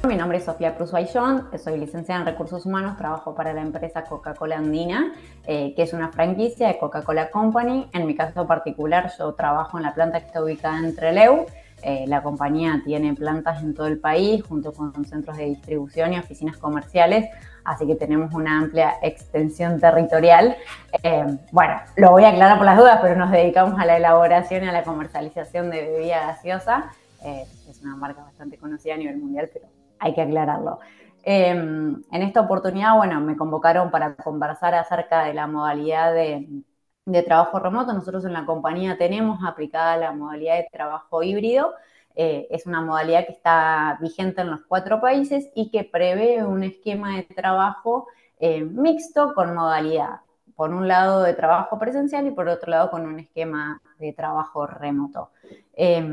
Mi nombre es Sofía Cruz Ayllón, soy licenciada en Recursos Humanos, trabajo para la empresa Coca-Cola Andina, que es una franquicia de Coca-Cola Company. En mi caso particular, yo trabajo en la planta que está ubicada en Trelew. La compañía tiene plantas en todo el país, junto con centros de distribución y oficinas comerciales, así que tenemos una amplia extensión territorial. Bueno, lo voy a aclarar por las dudas, pero nos dedicamos a la elaboración y a la comercialización de bebida gaseosa. Es una marca bastante conocida a nivel mundial, pero hay que aclararlo. En esta oportunidad, bueno, me convocaron para conversar acerca de la modalidad de trabajo remoto. Nosotros en la compañía tenemos aplicada la modalidad de trabajo híbrido. Es una modalidad que está vigente en los 4 países y que prevé un esquema de trabajo mixto con modalidad, por un lado, de trabajo presencial y por otro lado con un esquema de trabajo remoto. Eh,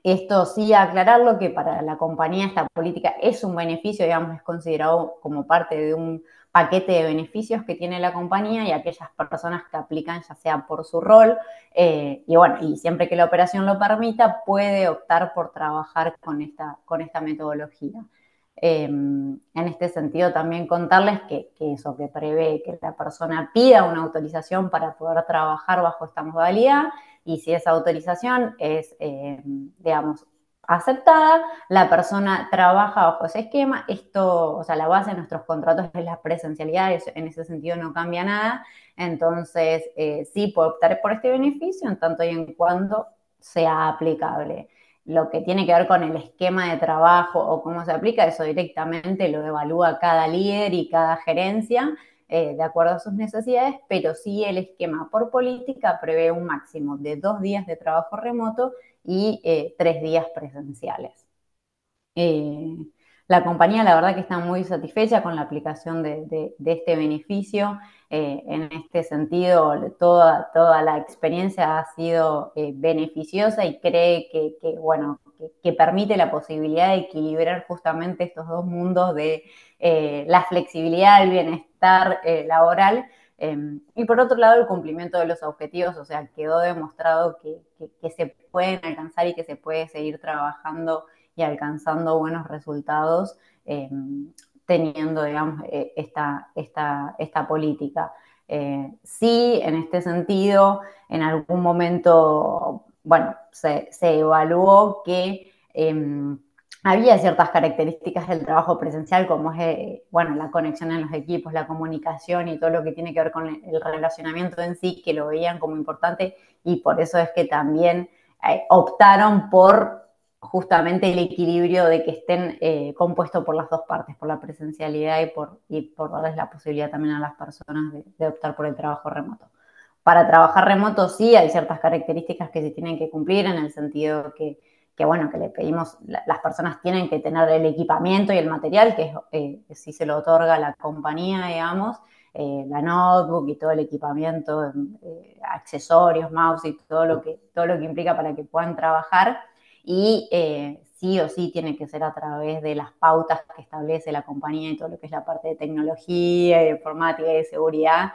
Esto sí, aclararlo que para la compañía esta política es un beneficio, digamos, es considerado como parte de un paquete de beneficios que tiene la compañía y aquellas personas que aplican, ya sea por su rol, y bueno, y siempre que la operación lo permita, puede optar por trabajar con esta metodología. En este sentido, también contarles que eso que prevé que la persona pida una autorización para poder trabajar bajo esta modalidad, y si esa autorización es, digamos, aceptada, la persona trabaja bajo ese esquema. Esto, o sea, la base de nuestros contratos es la presencialidad, en ese sentido no cambia nada. Entonces, sí puede optar por este beneficio en tanto y en cuando sea aplicable. Lo que tiene que ver con el esquema de trabajo o cómo se aplica, eso directamente lo evalúa cada líder y cada gerencia de acuerdo a sus necesidades, pero sí el esquema por política prevé un máximo de 2 días de trabajo remoto y 3 días presenciales. Eh, la compañía, la verdad que está muy satisfecha con la aplicación de este beneficio. En este sentido, toda la experiencia ha sido beneficiosa y cree bueno, que permite la posibilidad de equilibrar justamente estos dos mundos de la flexibilidad, el bienestar laboral. Y por otro lado, el cumplimiento de los objetivos, o sea, quedó demostrado que se pueden alcanzar y que se puede seguir trabajando y alcanzando buenos resultados teniendo, digamos, esta política. Sí, en este sentido, en algún momento, bueno, se evaluó que había ciertas características del trabajo presencial, como es, bueno, la conexión en los equipos, la comunicación y todo lo que tiene que ver con el relacionamiento en sí, que lo veían como importante y por eso es que también optaron por justamente el equilibrio de que estén compuestos por las dos partes, por la presencialidad y por darles la posibilidad también a las personas de optar por el trabajo remoto. Para trabajar remoto sí hay ciertas características que se tienen que cumplir en el sentido bueno, que le pedimos, las personas tienen que tener el equipamiento y el material, que sí se lo otorga la compañía, digamos, la notebook y todo el equipamiento, accesorios, mouse y todo lo que implica para que puedan trabajar y sí o sí tiene que ser a través de las pautas que establece la compañía y todo lo que es la parte de tecnología, de informática y de seguridad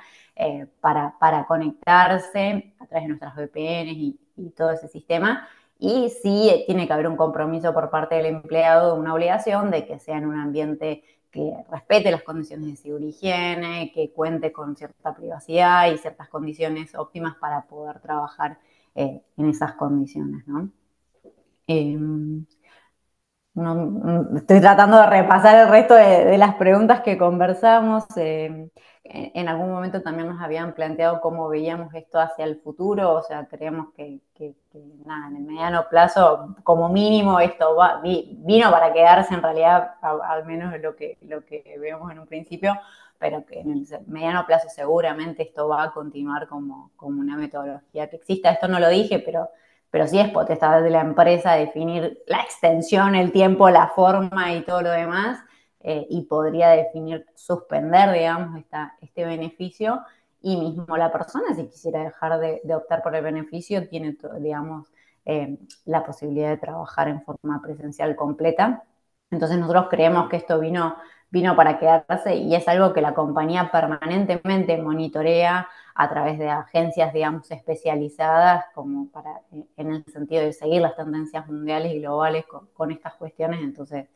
para conectarse a través de nuestras VPNs y todo ese sistema. Y sí tiene que haber un compromiso por parte del empleado, una obligación de que sea en un ambiente que respete las condiciones de seguridad y higiene, que cuente con cierta privacidad y ciertas condiciones óptimas para poder trabajar en esas condiciones, ¿no? Eh, estoy tratando de repasar el resto de las preguntas que conversamos. En algún momento también nos habían planteado cómo veíamos esto hacia el futuro, o sea, creemos que nada, en el mediano plazo, como mínimo, esto vino para quedarse en realidad, al menos lo que vemos en un principio, pero que en el mediano plazo seguramente esto va a continuar como una metodología que exista. Esto no lo dije, pero sí es potestad de la empresa definir la extensión, el tiempo, la forma y todo lo demás, y podría definir suspender, digamos, este beneficio, y mismo la persona, si quisiera dejar de optar por el beneficio, tiene, digamos, la posibilidad de trabajar en forma presencial completa. Entonces nosotros creemos que esto vino para quedarse y es algo que la compañía permanentemente monitorea a través de agencias, digamos, especializadas como para, en el sentido de seguir las tendencias mundiales y globales con estas cuestiones, entonces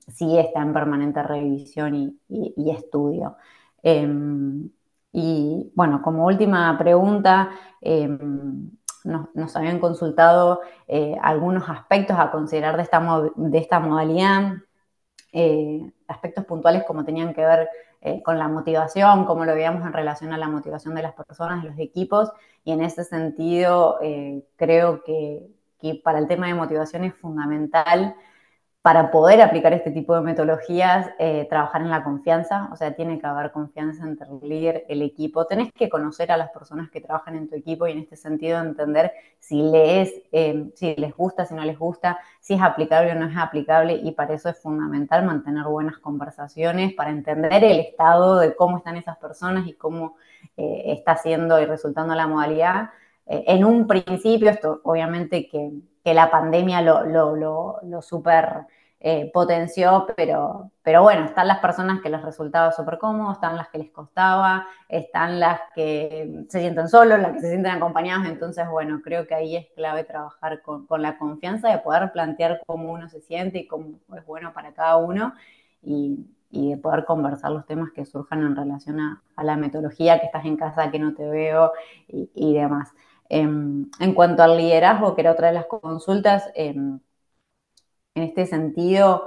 sí está en permanente revisión y estudio. Eh, y bueno, como última pregunta, nos habían consultado algunos aspectos a considerar de esta modalidad, aspectos puntuales como tenían que ver con la motivación, cómo lo veíamos en relación a la motivación de las personas, de los equipos, y en ese sentido creo que para el tema de motivación es fundamental para poder aplicar este tipo de metodologías, trabajar en la confianza, o sea, tiene que haber confianza entre el líder, el equipo, tenés que conocer a las personas que trabajan en tu equipo y en este sentido entender si les gusta, si no les gusta, si es aplicable o no es aplicable y para eso es fundamental mantener buenas conversaciones, para entender el estado de cómo están esas personas y cómo está siendo y resultando la modalidad. En un principio, esto obviamente que la pandemia lo super potenció, pero bueno, están las personas que les resultaba súper cómodo, están las que les costaba, están las que se sienten solos, las que se sienten acompañados, entonces bueno, creo que ahí es clave trabajar con la confianza de poder plantear cómo uno se siente y cómo es bueno para cada uno y de poder conversar los temas que surjan en relación a la metodología, que estás en casa, que no te veo y demás. En cuanto al liderazgo, que era otra de las consultas, en este sentido,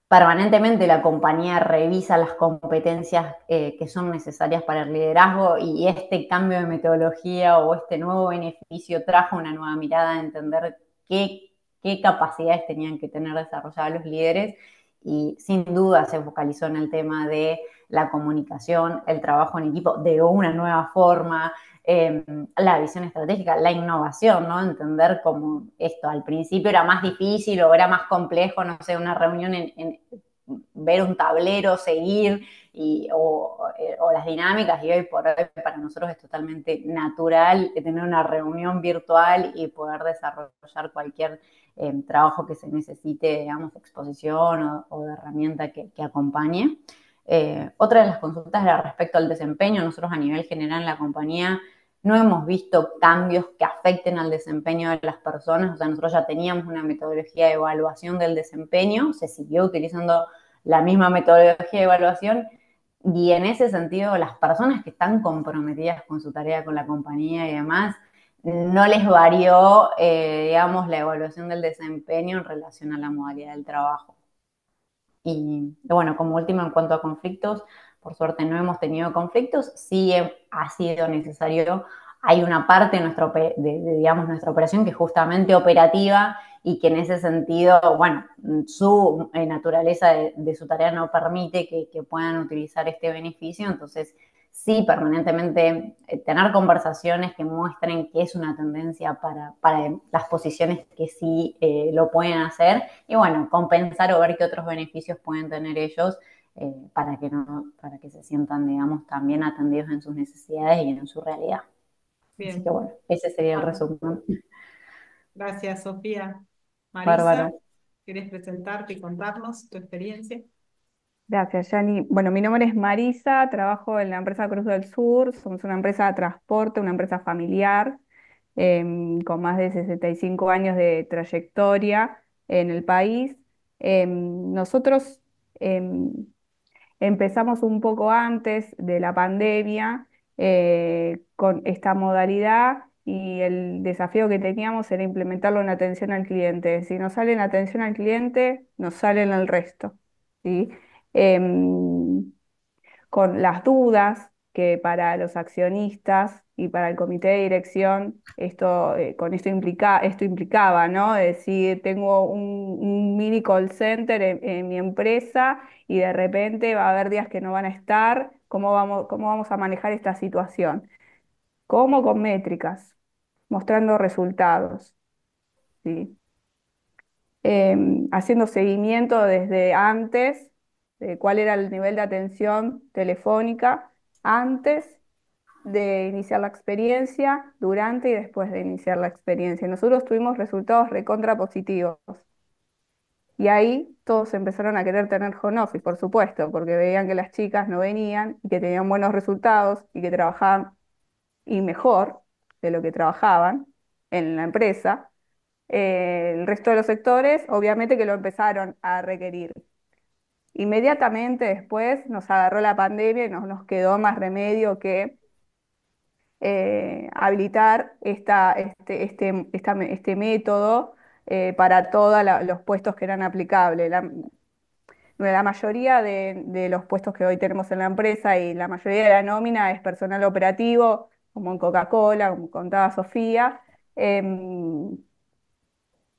permanentemente la compañía revisa las competencias que son necesarias para el liderazgo y este cambio de metodología o este nuevo beneficio trajo una nueva mirada a entender qué capacidades tenían que tener desarrolladas los líderes y sin duda se focalizó en el tema de la comunicación, el trabajo en equipo de una nueva forma, la visión estratégica, la innovación, ¿no? Entender cómo esto al principio era más difícil o era más complejo, no sé, una reunión en ver un tablero, seguir o las dinámicas y hoy por hoy para nosotros es totalmente natural tener una reunión virtual y poder desarrollar cualquier trabajo que se necesite, digamos, exposición o de herramienta que acompañe. Otra de las consultas era respecto al desempeño. Nosotros a nivel general en la compañía no hemos visto cambios que afecten al desempeño de las personas, o sea, nosotros ya teníamos una metodología de evaluación del desempeño, se siguió utilizando la misma metodología de evaluación y en ese sentido las personas que están comprometidas con su tarea, con la compañía y demás, no les varió, digamos, la evaluación del desempeño en relación a la modalidad del trabajo. Y bueno, como último, en cuanto a conflictos, por suerte no hemos tenido conflictos, sí ha sido necesario, hay una parte de, digamos, nuestra operación que es justamente operativa y que en ese sentido, bueno, su naturaleza de su tarea no permite que puedan utilizar este beneficio, entonces sí permanentemente tener conversaciones que muestren que es una tendencia para las posiciones que sí lo pueden hacer y bueno, compensar o ver qué otros beneficios pueden tener ellos para que se sientan, digamos, también atendidos en sus necesidades y en su realidad. Así que Bien. bueno, ese sería el Bueno, resumen. gracias, Sofía. Marisa, Bárbaro. ¿quieres presentarte y contarnos tu experiencia? Gracias, Yani. Bueno, mi nombre es Marisa, trabajo en la empresa Cruz del Sur, somos una empresa de transporte, una empresa familiar, con más de 65 años de trayectoria en el país. Nosotros em, empezamos un poco antes de la pandemia con esta modalidad y el desafío que teníamos era implementarlo en atención al cliente. Si nos sale en atención al cliente, nos sale en el resto, ¿sí? Em, con las dudas que para los accionistas y para el comité de dirección esto implicaba, ¿no? Es decir, tengo un mini call center en mi empresa y de repente va a haber días que no van a estar. Cómo vamos a manejar esta situación? ¿Cómo? Con métricas, mostrando resultados, ¿sí? Haciendo seguimiento desde antes de cuál era el nivel de atención telefónica antes de iniciar la experiencia, durante y después de iniciar la experiencia. Nosotros tuvimos resultados recontra positivos. Y ahí todos empezaron a querer tener home office, por supuesto, porque veían que las chicas no venían y que tenían buenos resultados y que trabajaban y mejor de lo que trabajaban en la empresa. El resto de los sectores, obviamente que lo empezaron a requerir. Inmediatamente después nos agarró la pandemia y no nos quedó más remedio que habilitar este método para todos los puestos que eran aplicables. La mayoría de los puestos que hoy tenemos en la empresa y la mayoría de la nómina es personal operativo, como en Coca-Cola, como contaba Sofía. em,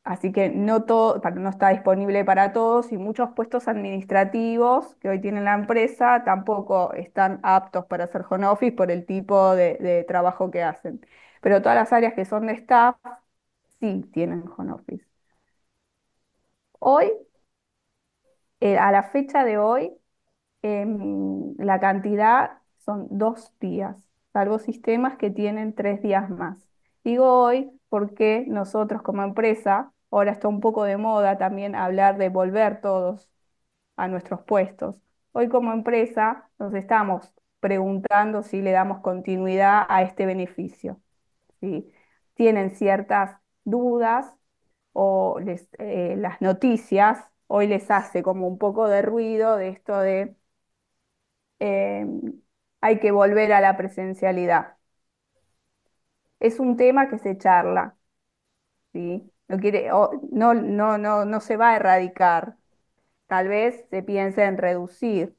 Así que no todo, no está disponible para todos y muchos puestos administrativos que hoy tiene la empresa tampoco están aptos para hacer home office por el tipo de trabajo que hacen. Pero todas las áreas que son de staff sí tienen home office. Hoy, a la fecha de hoy, la cantidad son 2 días, salvo sistemas que tienen 3 días más. Digo hoy porque nosotros como empresa, ahora está un poco de moda también hablar de volver todos a nuestros puestos. Hoy como empresa nos estamos preguntando si le damos continuidad a este beneficio. ¿Sí? Tienen ciertas dudas o las noticias hoy les hace como un poco de ruido de esto de eh, hay que volver a la presencialidad. Es un tema que se charla, ¿sí? No quiere, no se va a erradicar. Tal vez se piense en reducir,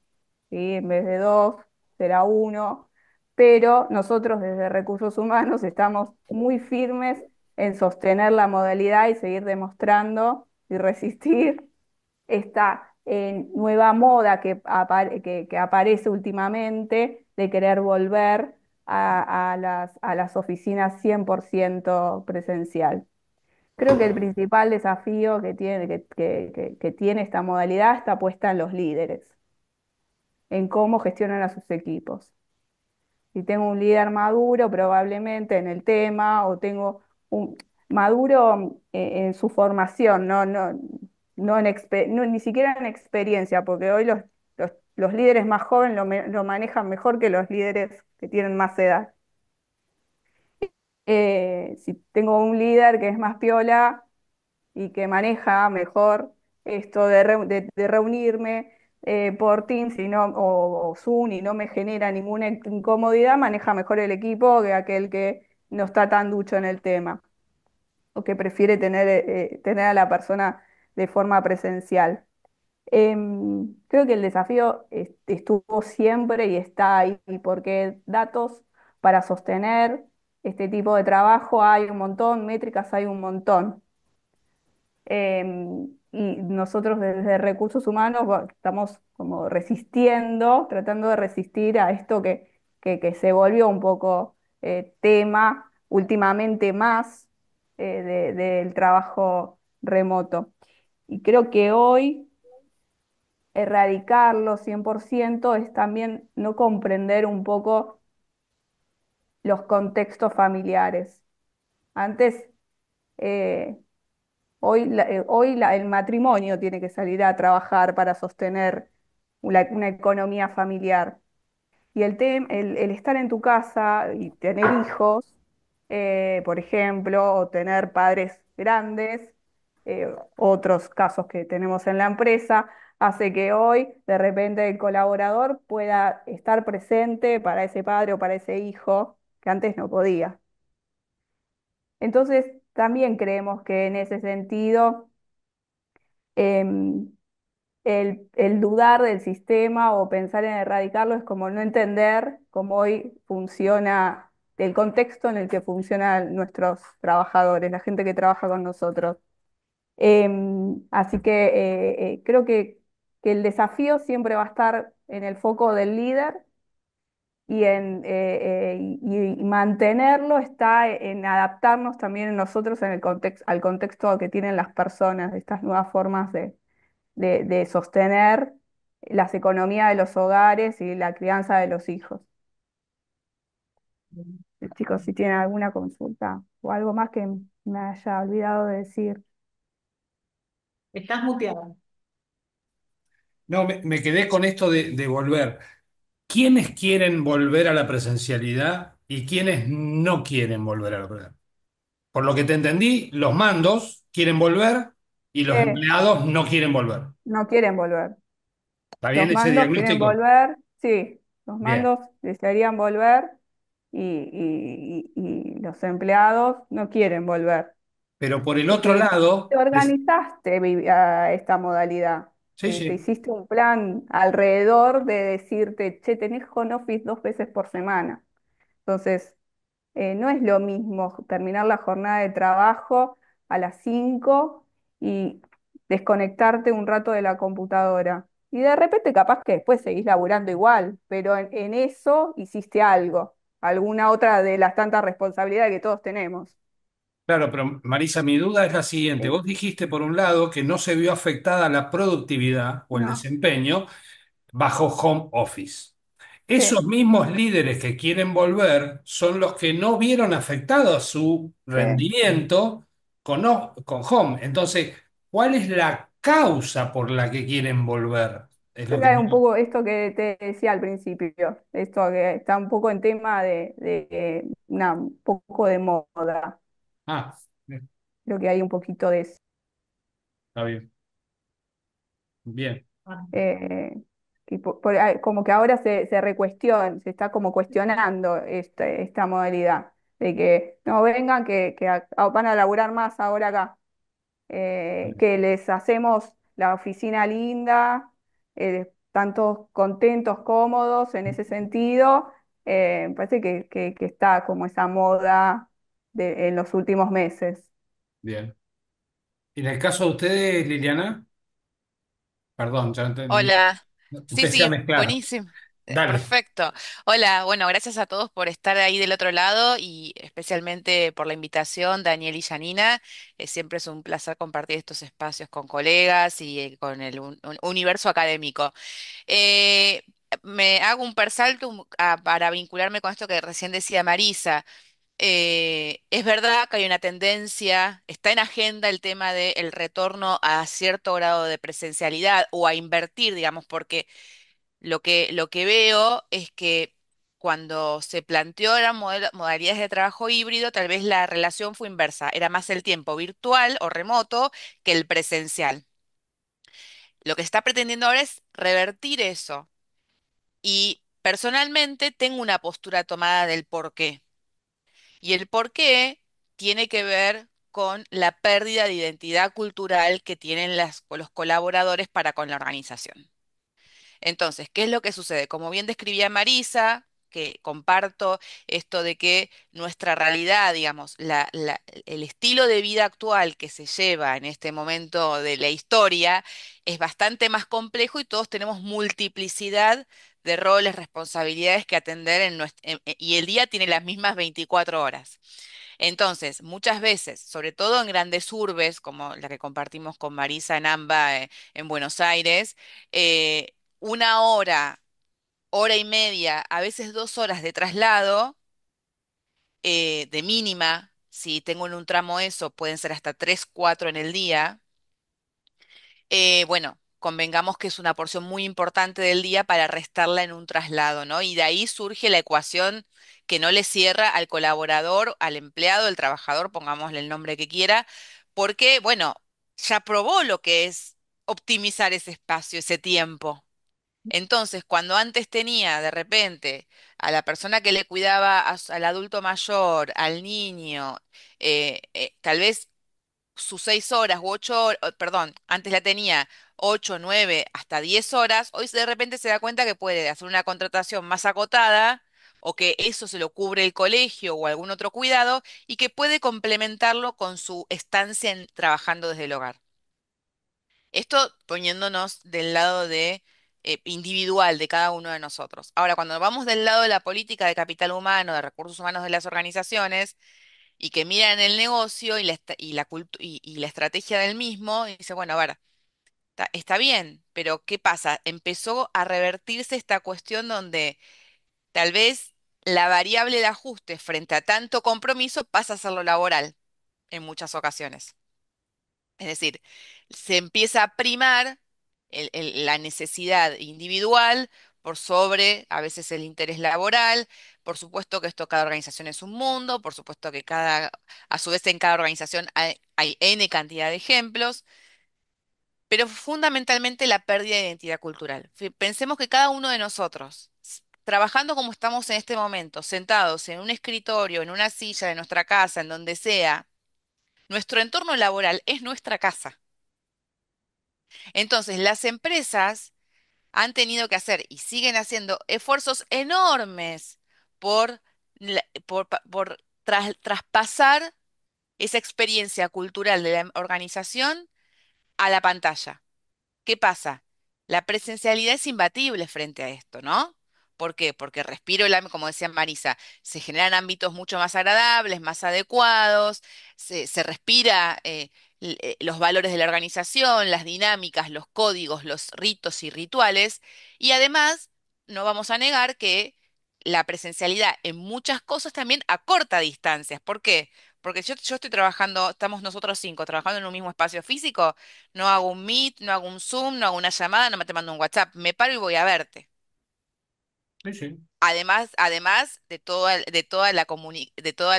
¿sí? En vez de 2, será 1, pero nosotros desde Recursos Humanos estamos muy firmes en sostener la modalidad y seguir demostrando y resistir esta nueva moda que aparece últimamente de querer volver a las oficinas 100% presencial. Creo que el principal desafío que tiene esta modalidad está puesta en los líderes, en cómo gestionan a sus equipos. Si tengo un líder maduro, probablemente en el tema, o tengo un maduro en su formación, ni siquiera en experiencia, porque hoy los líderes más jóvenes lo manejan mejor que los líderes que tienen más edad. Si tengo un líder que es más piola y que maneja mejor esto de reunirme por Teams o Zoom y no me genera ninguna incomodidad, maneja mejor el equipo que aquel que no está tan ducho en el tema o que prefiere tener a la persona de forma presencial. Creo que el desafío estuvo siempre y está ahí, porque datos para sostener este tipo de trabajo hay un montón, métricas hay un montón. Y nosotros desde Recursos Humanos estamos como resistiendo, tratando de resistir a esto que se volvió un poco tema últimamente más del trabajo remoto. Y creo que hoy erradicarlo 100% es también no comprender un poco los contextos familiares. Antes, eh, el matrimonio tiene que salir a trabajar para sostener una economía familiar. Y el estar en tu casa y tener hijos, por ejemplo, o tener padres grandes, otros casos que tenemos en la empresa, hace que hoy de repente el colaborador pueda estar presente para ese padre o para ese hijo que antes no podía. Entonces, también creemos que en ese sentido, em, el dudar del sistema o pensar en erradicarlo es como no entender cómo hoy funciona, el contexto en el que funcionan nuestros trabajadores, la gente que trabaja con nosotros. Así que creo que el desafío siempre va a estar en el foco del líder y mantenerlo está en adaptarnos también nosotros al contexto que tienen las personas, de estas nuevas formas de sostener las economías de los hogares y la crianza de los hijos. Chicos, si tienen alguna consulta o algo más que me haya olvidado de decir. Estás muteada. No, me quedé con esto de volver. ¿Quiénes quieren volver a la presencialidad y quiénes no quieren volver a la presencialidad? Por lo que te entendí, los mandos quieren volver y los Eh, empleados no quieren volver. no quieren volver. ¿Está Los bien ese mandos quieren diagnóstico? volver, sí, los Bien. mandos desearían volver y los empleados no quieren volver. Pero por el otro Porque te lado, organizaste a esta modalidad. sí, Te sí, hiciste un plan alrededor de decirte, che, tenés home office 2 veces por semana. Entonces, no es lo mismo terminar la jornada de trabajo a las 5 y desconectarte un rato de la computadora. Y de repente capaz que después seguís laburando igual, pero en eso hiciste algo, alguna otra de las tantas responsabilidades que todos tenemos. claro, pero Marisa, mi duda es la siguiente. Sí. Vos dijiste, por un lado, que no se vio afectada la productividad o el No, desempeño bajo home office. sí, Esos mismos líderes que quieren volver son los que no vieron afectado su sí. rendimiento con home. Entonces, ¿cuál es la causa por la que quieren volver? Es lo Creo que que es un poco esto que te decía al principio, esto que está un poco en tema un poco de moda. Ah, bien, Creo que hay un poquito de eso. está bien. Bien, Ah, eh, como que ahora se recuestiona, se está como cuestionando esta modalidad, de que no vengan, van a laburar más ahora acá, que les hacemos la oficina linda, están todos contentos, cómodos en ese sentido. Me parece que está como esa moda en los últimos meses. bien. ¿Y en el caso de ustedes, Liliana? Perdón, Hola, sí, empecé a sí, mezclar. buenísimo, Dale. perfecto. Hola, bueno, gracias a todos por estar ahí del otro lado y especialmente por la invitación, Daniel y Janina. Siempre es un placer compartir estos espacios con colegas y con el universo académico. Eh, Me hago un persalto para vincularme con esto que recién decía Marisa. Es verdad que hay una tendencia, está en agenda el tema del retorno a cierto grado de presencialidad o a invertir, digamos, porque lo que veo es que cuando se planteó las modalidades de trabajo híbrido, tal vez la relación fue inversa, era más el tiempo virtual o remoto que el presencial. Lo que se está pretendiendo ahora es revertir eso y personalmente tengo una postura tomada del por qué. Y el por qué tiene que ver con la pérdida de identidad cultural que tienen los colaboradores para con la organización. Entonces, ¿qué es lo que sucede? Como bien describía Marisa, que comparto esto de que nuestra realidad, digamos, el estilo de vida actual que se lleva en este momento de la historia es bastante más complejo y todos tenemos multiplicidad de roles, responsabilidades que atender y el día tiene las mismas 24 horas. Entonces, muchas veces, sobre todo en grandes urbes, como la que compartimos con Marisa en AMBA, en Buenos Aires, una hora, hora y media, a veces 2 horas de traslado, de mínima, si tengo en un tramo eso, pueden ser hasta 3, 4 en el día. Bueno, convengamos que es una porción muy importante del día para restarla en un traslado, ¿no? Y de ahí surge la ecuación que no le cierra al colaborador, al empleado, al trabajador, pongámosle el nombre que quiera, porque, bueno, ya probó lo que es optimizar ese espacio, ese tiempo. Entonces, cuando antes tenía de repente a la persona que le cuidaba al adulto mayor, al niño, tal vez sus 6 horas u 8 horas, perdón, antes la tenía 8, 9, hasta 10 horas, hoy de repente se da cuenta que puede hacer una contratación más acotada o que eso se lo cubre el colegio o algún otro cuidado y que puede complementarlo con su estancia trabajando desde el hogar. Esto poniéndonos del lado individual de cada uno de nosotros. Ahora, cuando vamos del lado de la política de capital humano, de recursos humanos de las organizaciones, y que miran el negocio y la estrategia del mismo, y dice, bueno, a ver, está bien, pero ¿qué pasa? Empezó a revertirse esta cuestión donde tal vez la variable de ajuste frente a tanto compromiso pasa a ser lo laboral en muchas ocasiones. Es decir, se empieza a primar la necesidad individual por sobre a veces el interés laboral. Por supuesto que esto cada organización es un mundo, por supuesto que a su vez en cada organización hay N cantidad de ejemplos, pero fundamentalmente la pérdida de identidad cultural. Pensemos que cada uno de nosotros, trabajando como estamos en este momento, sentados en un escritorio, en una silla de nuestra casa, en donde sea, nuestro entorno laboral es nuestra casa. Entonces, las empresas han tenido que hacer y siguen haciendo esfuerzos enormes por, traspasar esa experiencia cultural de la organización a la pantalla. ¿Qué pasa? La presencialidad es imbatible frente a esto, ¿no? ¿Por qué? Porque como decía Marisa, se generan ámbitos mucho más agradables, más adecuados, se respira los valores de la organización, las dinámicas, los códigos, los ritos y rituales, y además no vamos a negar que la presencialidad en muchas cosas también acorta distancias. ¿Por qué? Porque yo estoy trabajando, estamos nosotros cinco trabajando en un mismo espacio físico. No hago un Meet, no hago un Zoom, no hago una llamada, no me te mando un WhatsApp. Me paro y voy a verte. Sí, sí. Además de toda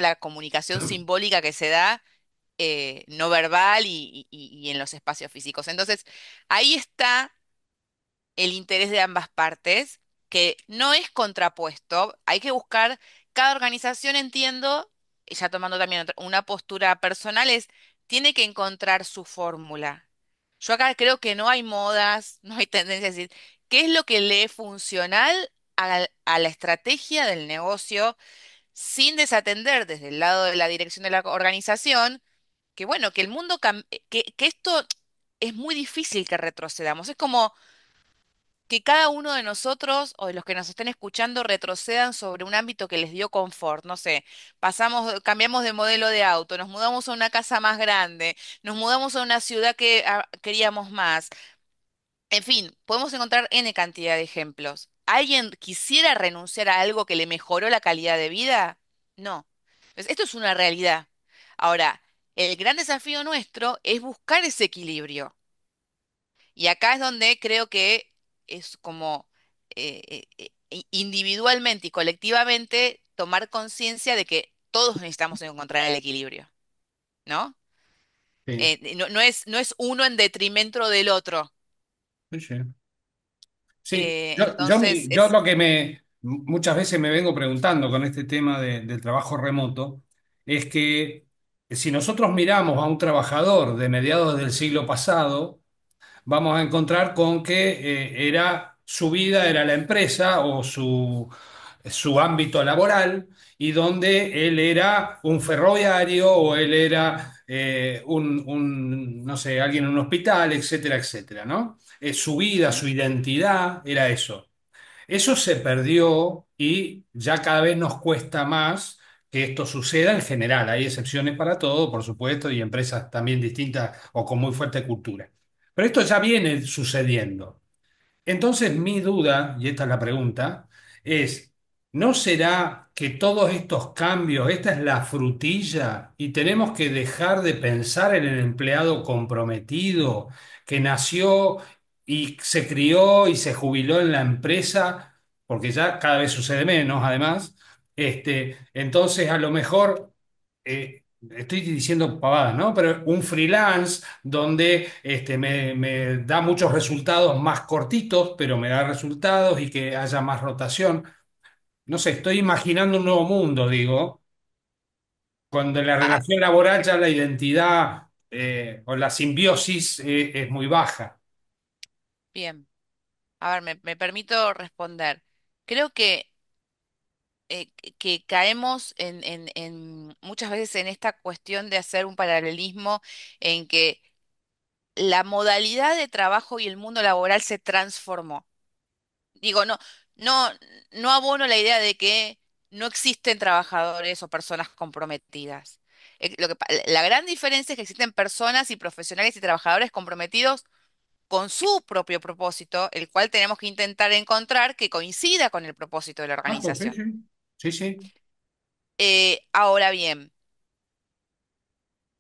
la comunicación simbólica que se da no verbal y en los espacios físicos. Entonces, ahí está el interés de ambas partes, que no es contrapuesto. Hay que buscar, cada organización, entiendo, y ya tomando también una postura personal, tiene que encontrar su fórmula. Yo acá creo que no hay modas, no hay tendencias, es decir, ¿qué es lo que le es funcional a la estrategia del negocio sin desatender desde el lado de la dirección de la organización? Que bueno, que el mundo, que esto es muy difícil que retrocedamos. Es como que cada uno de nosotros o de los que nos estén escuchando retrocedan sobre un ámbito que les dio confort. No sé, cambiamos de modelo de auto, nos mudamos a una casa más grande, nos mudamos a una ciudad que queríamos más. En fin, podemos encontrar N cantidad de ejemplos. ¿Alguien quisiera renunciar a algo que le mejoró la calidad de vida? No. Pues esto es una realidad. Ahora, el gran desafío nuestro es buscar ese equilibrio. Y acá es donde creo que es como individualmente y colectivamente tomar conciencia de que todos necesitamos encontrar el equilibrio, ¿no? Sí, No es uno en detrimento del otro. sí, sí. Sí, Entonces, yo lo que muchas veces me vengo preguntando con este tema del trabajo remoto es que si nosotros miramos a un trabajador de mediados del siglo pasado, vamos a encontrar con que su vida era la empresa o su ámbito laboral y donde él era un ferroviario o él era no sé, alguien en un hospital, etcétera, etcétera, ¿no? Su vida, ujú, su identidad era eso. Eso se perdió y ya cada vez nos cuesta más que esto suceda en general. Hay excepciones para todo, por supuesto, y empresas también distintas o con muy fuerte cultura. Pero esto ya viene sucediendo. Entonces, mi duda, y esta es la pregunta, es, ¿no será que todos estos cambios, esta es la frutilla y tenemos que dejar de pensar en el empleado comprometido que nació y se crió y se jubiló en la empresa, porque ya cada vez sucede menos, además? Entonces, a lo mejor... estoy diciendo pavadas, ¿no? Pero un freelance donde me da muchos resultados más cortitos, pero me da resultados y que haya más rotación. No sé, estoy imaginando un nuevo mundo, digo, cuando en la ah, relación laboral ya la identidad o la simbiosis es muy baja. bien. A ver, me permito responder. Creo que caemos muchas veces en esta cuestión de hacer un paralelismo en que la modalidad de trabajo y el mundo laboral se transformó. Digo, no, no abono la idea de que no existen trabajadores o personas comprometidas. La gran diferencia es que existen personas y profesionales y trabajadores comprometidos con su propio propósito, el cual tenemos que intentar encontrar que coincida con el propósito de la Ah, pues sí, organización. sí. Sí, sí. Ahora bien,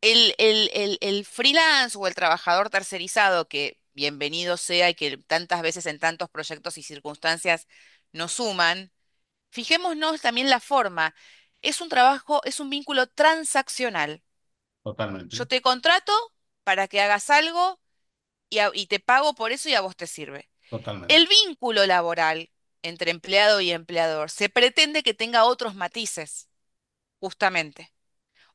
el freelance o el trabajador tercerizado, que bienvenido sea y que tantas veces en tantos proyectos y circunstancias nos suman, fijémonos también la forma. Es un trabajo, es un vínculo transaccional. Yo Totalmente, te contrato para que hagas algo y te pago por eso y a vos te sirve. totalmente. El vínculo laboral entre empleado y empleador se pretende que tenga otros matices, justamente.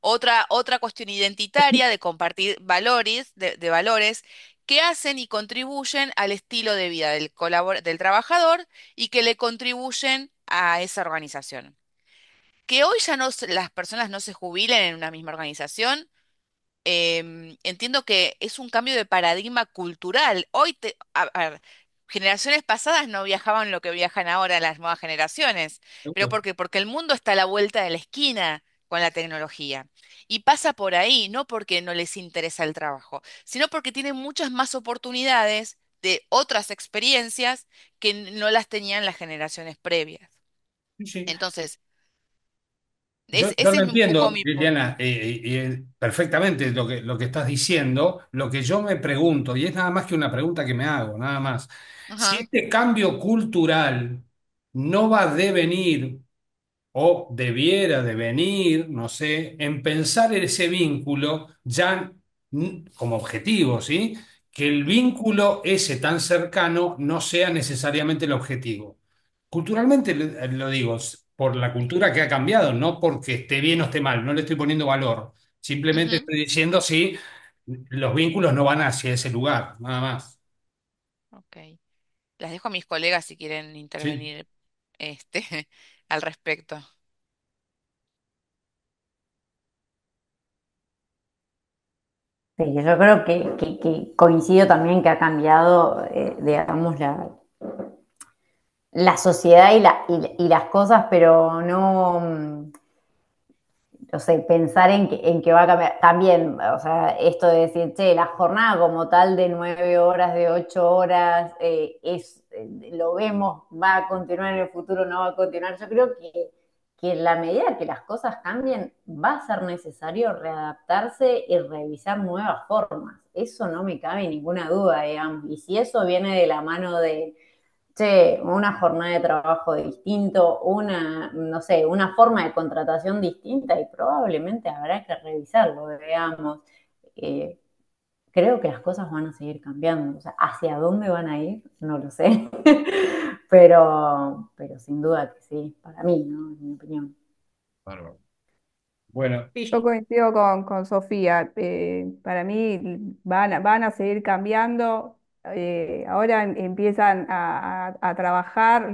Otra cuestión identitaria de compartir valores, de valores que hacen y contribuyen al estilo de vida del trabajador y que le contribuyen a esa organización. Que hoy ya las personas no se jubilen en una misma organización, entiendo que es un cambio de paradigma cultural. A ver, generaciones pasadas no viajaban lo que viajan ahora las nuevas generaciones. ¿Pero Seguro. por qué? Porque el mundo está a la vuelta de la esquina con la tecnología. Y pasa por ahí, no porque no les interesa el trabajo, sino porque tienen muchas más oportunidades de otras experiencias que no las tenían las generaciones previas. Sí, sí. Entonces, Yo ese lo es un poco entiendo, mi punto. Liliana, perfectamente lo que estás diciendo. Lo que yo me pregunto, y es nada más que una pregunta que me hago, nada más, si Ajá. este cambio cultural no va a devenir o debiera de venir, no sé, en pensar en ese vínculo ya como objetivo, ¿sí? Que el vínculo ese tan cercano no sea necesariamente el objetivo. Culturalmente lo digo, por la cultura que ha cambiado, no porque esté bien o esté mal, no le estoy poniendo valor, simplemente Ujú. estoy diciendo si los vínculos no van hacia ese lugar, nada más. Ok. Las dejo a mis colegas si quieren Sí. intervenir este, al respecto. Sí, yo creo que coincido también que ha cambiado, digamos, la sociedad y las cosas, pero no, no sé, pensar en que va a cambiar. También, o sea, esto de decir, che, la jornada como tal de 9 horas, de 8 horas, lo vemos, va a continuar en el futuro, no va a continuar. Yo creo que en la medida que las cosas cambien, va a ser necesario readaptarse y revisar nuevas formas. Eso no me cabe ninguna duda, digamos. Y si eso viene de la mano de che, una jornada de trabajo distinto, no sé, una forma de contratación distinta y probablemente habrá que revisarlo, veamos. Eh, Creo que las cosas van a seguir cambiando. O sea, hacia dónde van a ir, no lo sé. Pero sin duda que sí, para mí, ¿no? En mi opinión. Bárbaro. Bueno, Yo Sí, coincido con Sofía. Para mí van a seguir cambiando. Ahora empiezan a trabajar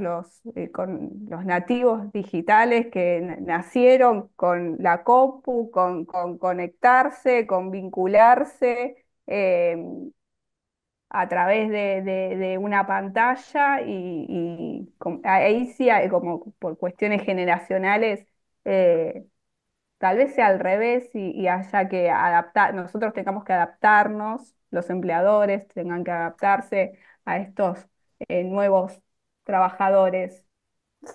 con los nativos digitales que nacieron con la compu, con conectarse, con vincularse a través de una pantalla ahí sí, como por cuestiones generacionales. eh, Tal vez sea al revés y haya que adaptar, nosotros tengamos que adaptarnos, los empleadores tengan que adaptarse a estos nuevos trabajadores.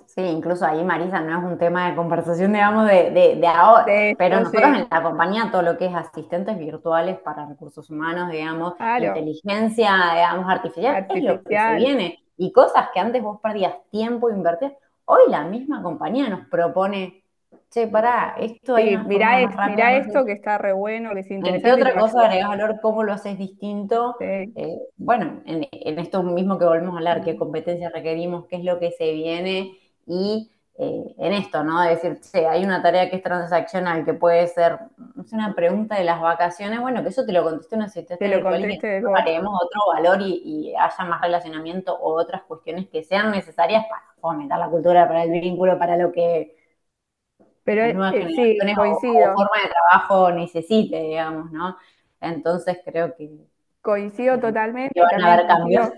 Sí, incluso ahí, Marisa, no es un tema de conversación, digamos, de ahora, De pero esto nosotros sí, en la compañía, todo lo que es asistentes virtuales para recursos humanos, digamos, claro, inteligencia, digamos, artificial, es lo que se artificial. viene. Y cosas que antes vos perdías tiempo invertir, hoy la misma compañía nos propone, che, pará, esto hay Sí, una forma más rápida, mirá más esto que está re bueno, que es ¿en qué interesante y te otra va a cosa ayudar. agregás valor? ¿Cómo lo haces distinto? Sí. Bueno, en esto mismo que volvemos a hablar, qué competencias requerimos, qué es lo que se viene y en esto, ¿no? De decir, che, hay una tarea que es transaccional, que puede ser, no sé, una pregunta de las vacaciones, bueno, que eso te lo conteste un Te asistente lo virtual y que conteste el nosotros bot. agreguemos otro valor y haya más relacionamiento o otras cuestiones que sean necesarias para fomentar la cultura, para el vínculo, para lo que Pero las nuevas sí, generaciones o coincido. forma de trabajo necesite, digamos, ¿no? Entonces creo Coincido totalmente que y van a también haber cambios.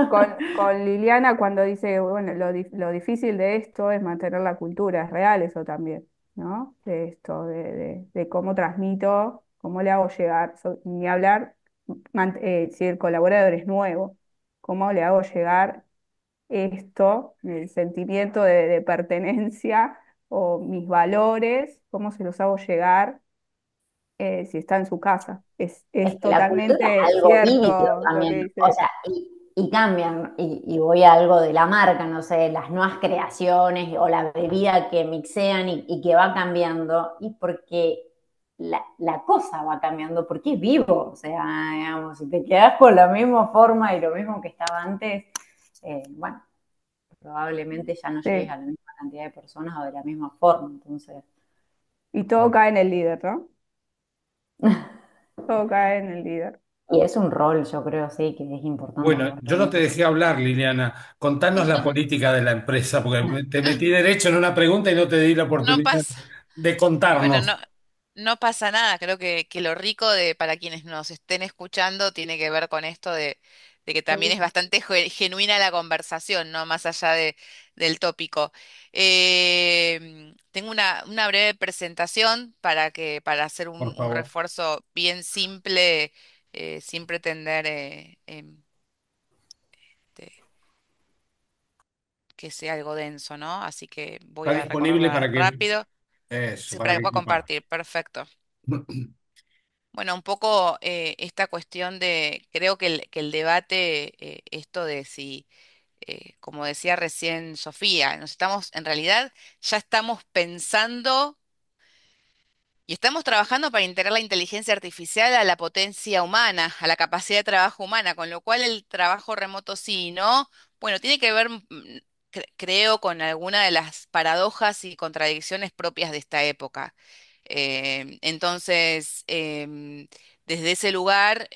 coincido con Liliana cuando dice, bueno, lo difícil de esto es mantener la cultura, es real eso también, ¿no? De esto, de cómo transmito, cómo le hago llegar, ni hablar si el colaborador es nuevo, cómo le hago llegar esto, el sentimiento de pertenencia o mis valores, cómo se los hago llegar si está en su casa. Es Es que la cultura totalmente es algo híbrido cierto lo que también, o dice. sea, y cambian, y voy a algo de la marca, no sé, las nuevas creaciones o la bebida que mixean y que va cambiando, y porque la cosa va cambiando, porque es vivo, o sea, digamos, si te quedas con la misma forma y lo mismo que estaba antes, bueno, probablemente ya no llegues Sí. a la misma cantidad de personas o de la misma forma, entonces, Y todo cae en el líder, ¿no? Todo cae en el líder. y es un rol, yo creo, sí, que es importante Bueno, jugar yo no te también. dejé hablar, Liliana. Contanos la política de la empresa, porque te metí derecho en una pregunta y no te di la No oportunidad pasa. de Bueno, contarnos. no pasa nada. Creo que lo rico de para quienes nos estén escuchando tiene que ver con esto de que también es bastante genuina la conversación, ¿no? Más allá del tópico. Tengo una breve presentación para hacer Por un favor. refuerzo bien simple, sin pretender te- que sea algo denso, ¿no? Así que voy Está a disponible recorrerla para que rápido. eso, Sí, para para que que pueda compartas. compartir. Perfecto. Bueno, un poco esta cuestión de, creo que el debate, esto de si, como decía recién Sofía, nos estamos, en realidad, ya estamos pensando y estamos trabajando para integrar la inteligencia artificial a la potencia humana, a la capacidad de trabajo humana, con lo cual el trabajo remoto sí y no, bueno, tiene que ver, creo, con alguna de las paradojas y contradicciones propias de esta época. Entonces, desde ese lugar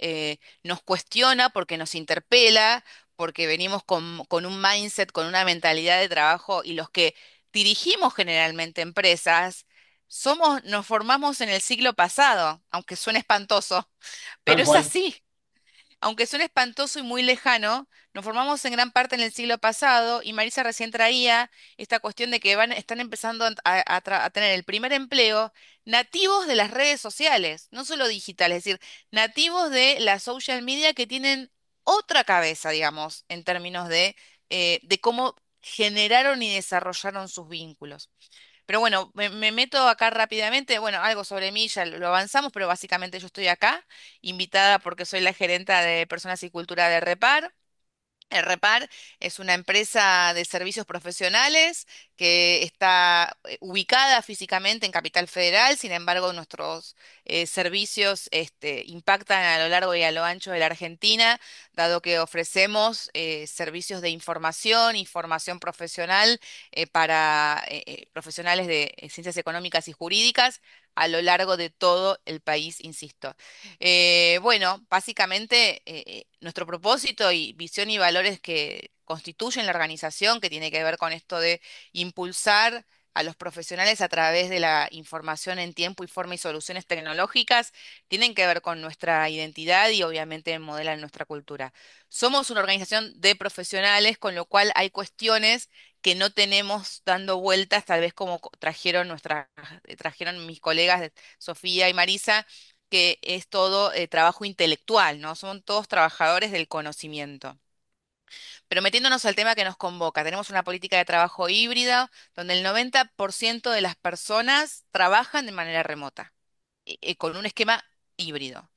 nos cuestiona porque nos interpela, porque venimos con un mindset, con una mentalidad de trabajo y los que dirigimos generalmente empresas nos formamos en el siglo pasado, aunque suene espantoso, pero Tal es cual. así. Aunque suene espantoso y muy lejano, nos formamos en gran parte en el siglo pasado y Marisa recién traía esta cuestión de que están empezando a tener el primer empleo nativos de las redes sociales, no solo digitales, es decir, nativos de la social media que tienen otra cabeza, digamos, en términos de cómo generaron y desarrollaron sus vínculos. Pero bueno, me meto acá rápidamente. Bueno, algo sobre mí, ya lo avanzamos, pero básicamente yo estoy acá, invitada porque soy la gerenta de Personas y Cultura de Repar. El Repar es una empresa de servicios profesionales que está ubicada físicamente en Capital Federal, sin embargo, nuestros servicios impactan a lo largo y a lo ancho de la Argentina, dado que ofrecemos servicios de información y formación profesional para profesionales de ciencias económicas y jurídicas a lo largo de todo el país, insisto. Bueno, básicamente nuestro propósito y visión y valores que constituyen la organización, que tiene que ver con esto de impulsar a los profesionales a través de la información en tiempo y forma y soluciones tecnológicas, tienen que ver con nuestra identidad y obviamente modelan nuestra cultura. Somos una organización de profesionales, con lo cual hay cuestiones que no tenemos dando vueltas, tal vez como trajeron mis colegas Sofía y Marisa, que es todo trabajo intelectual, ¿no? Son todos trabajadores del conocimiento. Pero metiéndonos al tema que nos convoca, tenemos una política de trabajo híbrida donde el 90% de las personas trabajan de manera remota, con un esquema híbrido.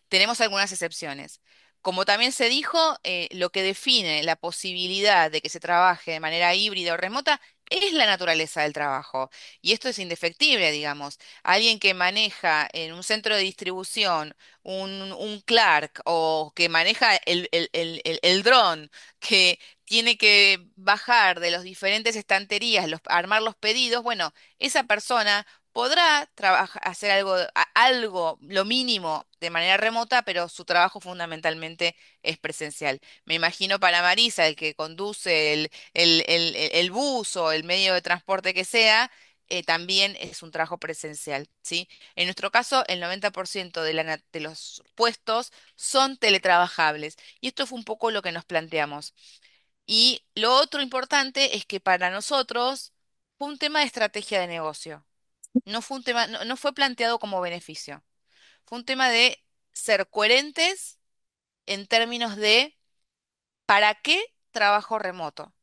Tenemos algunas excepciones. Como también se dijo, lo que define la posibilidad de que se trabaje de manera híbrida o remota es la naturaleza del trabajo. Y esto es indefectible, digamos. Alguien que maneja en un centro de distribución un clerk o que maneja el dron, que tiene que bajar de las diferentes estanterías, armar los pedidos, bueno, esa persona podrá hacer algo, lo mínimo, de manera remota, pero su trabajo fundamentalmente es presencial. Me imagino para Marisa, el que conduce el bus o el medio de transporte que sea, también es un trabajo presencial, ¿sí? En nuestro caso, el 90% de los puestos son teletrabajables. Y esto fue un poco lo que nos planteamos. Y lo otro importante es que para nosotros fue un tema de estrategia de negocio. No fue un tema, no fue planteado como beneficio. Fue un tema de ser coherentes en términos de ¿para qué trabajo remoto?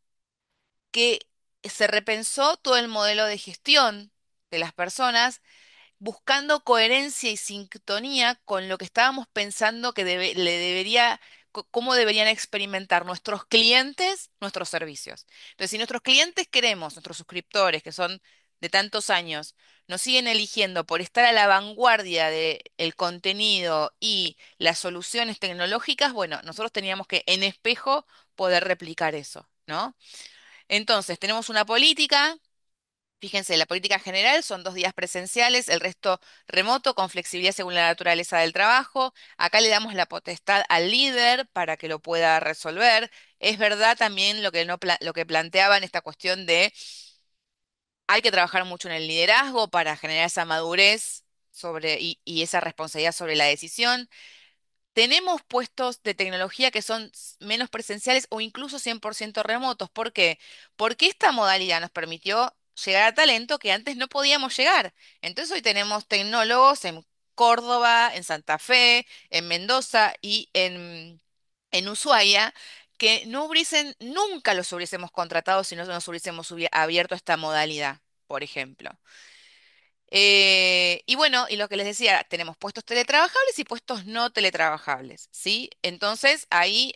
Que se repensó todo el modelo de gestión de las personas buscando coherencia y sintonía con lo que estábamos pensando que cómo deberían experimentar nuestros clientes nuestros servicios. Entonces, si nuestros clientes queremos, nuestros suscriptores, que son de tantos años, nos siguen eligiendo por estar a la vanguardia del contenido y las soluciones tecnológicas, bueno, nosotros teníamos que en espejo poder replicar eso, ¿no? Entonces, tenemos una política. Fíjense, la política general son 2 días presenciales, el resto remoto, con flexibilidad según la naturaleza del trabajo. Acá le damos la potestad al líder para que lo pueda resolver. Es verdad también lo que, no, lo que planteaban esta cuestión de hay que trabajar mucho en el liderazgo para generar esa madurez y esa responsabilidad sobre la decisión. Tenemos puestos de tecnología que son menos presenciales o incluso 100% remotos. ¿Por qué? Porque esta modalidad nos permitió llegar a talento que antes no podíamos llegar. Entonces hoy tenemos tecnólogos en Córdoba, en Santa Fe, en Mendoza y en Ushuaia que no hubiesen, nunca los hubiésemos contratado si no nos hubiésemos abierto esta modalidad, por ejemplo. Y bueno, y lo que les decía, tenemos puestos teletrabajables y puestos no teletrabajables, ¿sí? Entonces ahí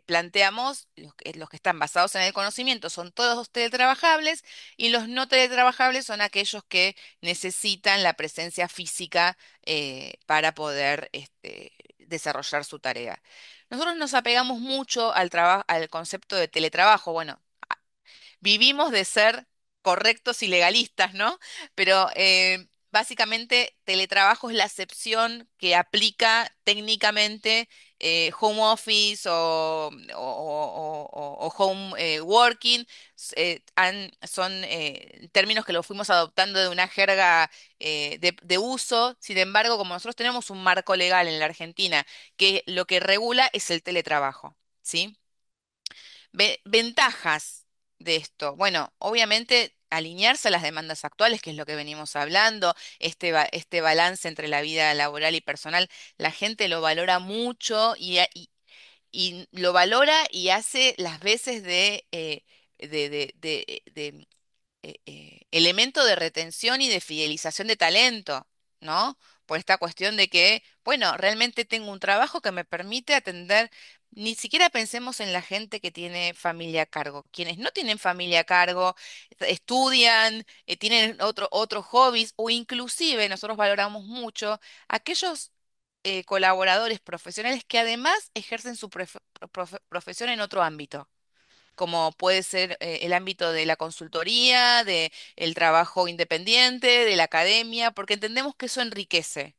planteamos los que están basados en el conocimiento son todos teletrabajables y los no teletrabajables son aquellos que necesitan la presencia física para poder desarrollar su tarea. Nosotros nos apegamos mucho al concepto de teletrabajo. Bueno, vivimos de ser correctos y legalistas, ¿no? Pero básicamente teletrabajo es la acepción que aplica técnicamente home office o home working. Son términos que los fuimos adoptando de una jerga de uso. Sin embargo, como nosotros tenemos un marco legal en la Argentina que lo que regula es el teletrabajo, ¿sí? Ventajas de esto. Bueno, obviamente alinearse a las demandas actuales, que es lo que venimos hablando, este balance entre la vida laboral y personal, la gente lo valora mucho y lo valora y hace las veces de elemento de retención y de fidelización de talento, ¿no? Por esta cuestión de que, bueno, realmente tengo un trabajo que me permite atender, ni siquiera pensemos en la gente que tiene familia a cargo. Quienes no tienen familia a cargo, estudian, tienen otros hobbies o inclusive nosotros valoramos mucho aquellos colaboradores profesionales que además ejercen su profesión en otro ámbito como puede ser el ámbito de la consultoría, de el trabajo independiente, de la academia, porque entendemos que eso enriquece.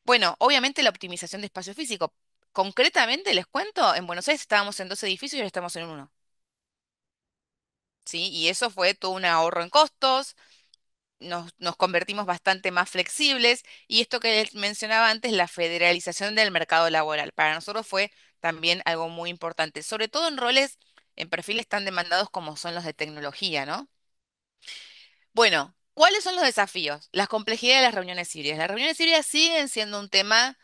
Bueno, obviamente la optimización de espacio físico. Concretamente, les cuento, en Buenos Aires estábamos en 2 edificios y ahora estamos en uno. ¿Sí? Y eso fue todo un ahorro en costos, nos convertimos bastante más flexibles y esto que les mencionaba antes, la federalización del mercado laboral, para nosotros fue también algo muy importante, sobre todo en roles, en perfiles tan demandados como son los de tecnología, ¿no? Bueno, ¿cuáles son los desafíos? Las complejidades de las reuniones híbridas. Las reuniones híbridas siguen siendo un tema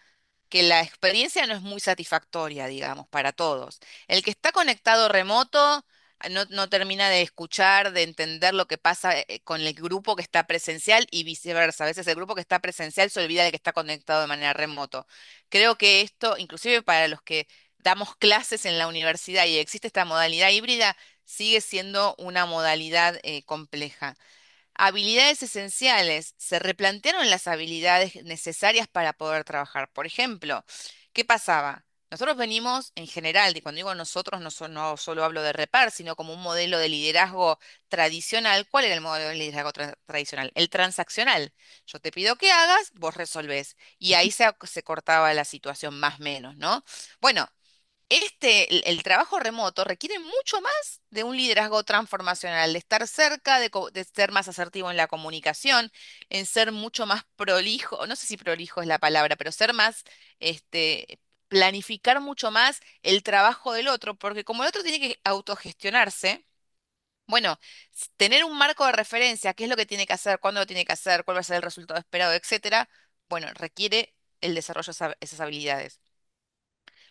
que la experiencia no es muy satisfactoria, digamos, para todos. El que está conectado remoto no termina de escuchar, de entender lo que pasa con el grupo que está presencial y viceversa. A veces el grupo que está presencial se olvida de que está conectado de manera remoto. Creo que esto, inclusive para los que damos clases en la universidad y existe esta modalidad híbrida, sigue siendo una modalidad compleja. Habilidades esenciales. Se replantearon las habilidades necesarias para poder trabajar. Por ejemplo, ¿qué pasaba? Nosotros venimos en general, y cuando digo nosotros no solo hablo de Repar, sino como un modelo de liderazgo tradicional. ¿Cuál era el modelo de liderazgo tradicional? El transaccional. Yo te pido que hagas, vos resolvés. Y ahí se cortaba la situación más o menos, ¿no? Bueno, el trabajo remoto requiere mucho más de un liderazgo transformacional, de estar cerca, de ser más asertivo en la comunicación, en ser mucho más prolijo, no sé si prolijo es la palabra, pero ser más, planificar mucho más el trabajo del otro, porque como el otro tiene que autogestionarse, bueno, tener un marco de referencia, qué es lo que tiene que hacer, cuándo lo tiene que hacer, cuál va a ser el resultado esperado, etcétera, bueno, requiere el desarrollo de esas habilidades.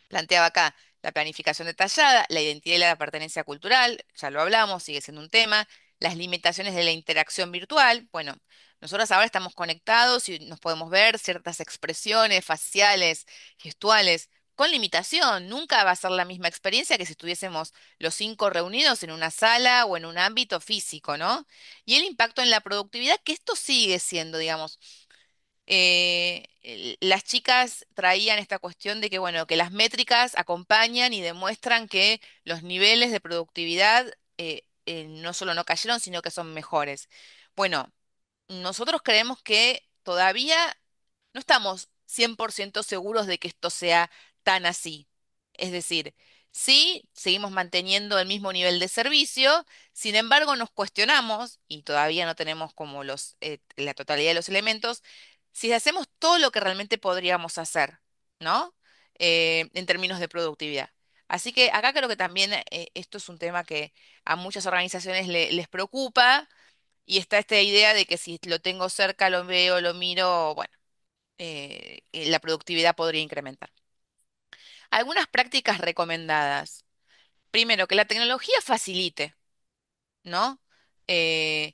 Planteaba acá la planificación detallada, la identidad y la pertenencia cultural, ya lo hablamos, sigue siendo un tema, las limitaciones de la interacción virtual, bueno, Nosotros ahora estamos conectados y nos podemos ver ciertas expresiones faciales, gestuales, con limitación. Nunca va a ser la misma experiencia que si estuviésemos los cinco reunidos en una sala o en un ámbito físico, ¿no? Y el impacto en la productividad, que esto sigue siendo, digamos, las chicas traían esta cuestión de que, bueno, que las métricas acompañan y demuestran que los niveles de productividad no solo no cayeron, sino que son mejores. Bueno, nosotros creemos que todavía no estamos 100% seguros de que esto sea tan así. Es decir, sí, seguimos manteniendo el mismo nivel de servicio, sin embargo nos cuestionamos, y todavía no tenemos como la totalidad de los elementos, si hacemos todo lo que realmente podríamos hacer, ¿no? En términos de productividad. Así que acá creo que también esto es un tema que a muchas organizaciones les preocupa y está esta idea de que si lo tengo cerca, lo veo, lo miro, bueno, la productividad podría incrementar. Algunas prácticas recomendadas. Primero, que la tecnología facilite, ¿no? Eh,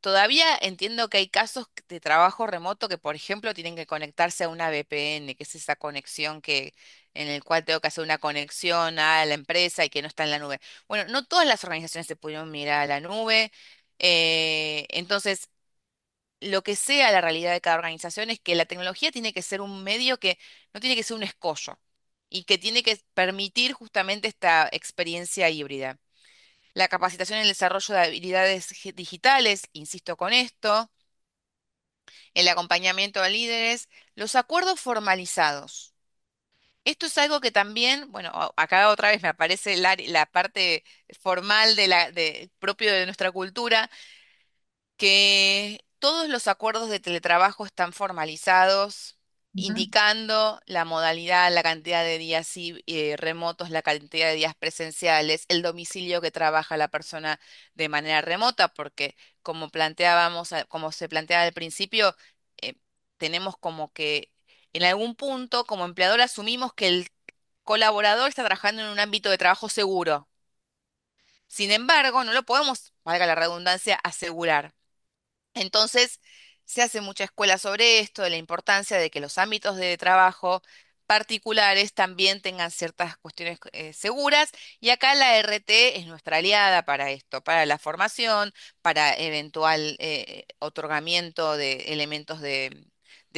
Todavía entiendo que hay casos de trabajo remoto que, por ejemplo, tienen que conectarse a una VPN, que es esa conexión en el cual tengo que hacer una conexión a la empresa y que no está en la nube. Bueno, no todas las organizaciones se pudieron mirar a la nube. Entonces, lo que sea la realidad de cada organización es que la tecnología tiene que ser un medio que no tiene que ser un escollo y que tiene que permitir justamente esta experiencia híbrida. La capacitación en el desarrollo de habilidades digitales, insisto con esto, el acompañamiento a líderes, los acuerdos formalizados. Esto es algo que también, bueno, acá otra vez me aparece la parte formal propio de nuestra cultura, que todos los acuerdos de teletrabajo están formalizados, Ujú. indicando la modalidad, la cantidad de días remotos, la cantidad de días presenciales, el domicilio que trabaja la persona de manera remota, porque como planteábamos, como se planteaba al principio, eh, tenemos como que en algún punto, como empleador, asumimos que el colaborador está trabajando en un ámbito de trabajo seguro. Sin embargo, no lo podemos, valga la redundancia, asegurar. Entonces, se hace mucha escuela sobre esto, de la importancia de que los ámbitos de trabajo particulares también tengan ciertas cuestiones seguras, y acá la RT es nuestra aliada para esto, para la formación, para eventual otorgamiento de elementos de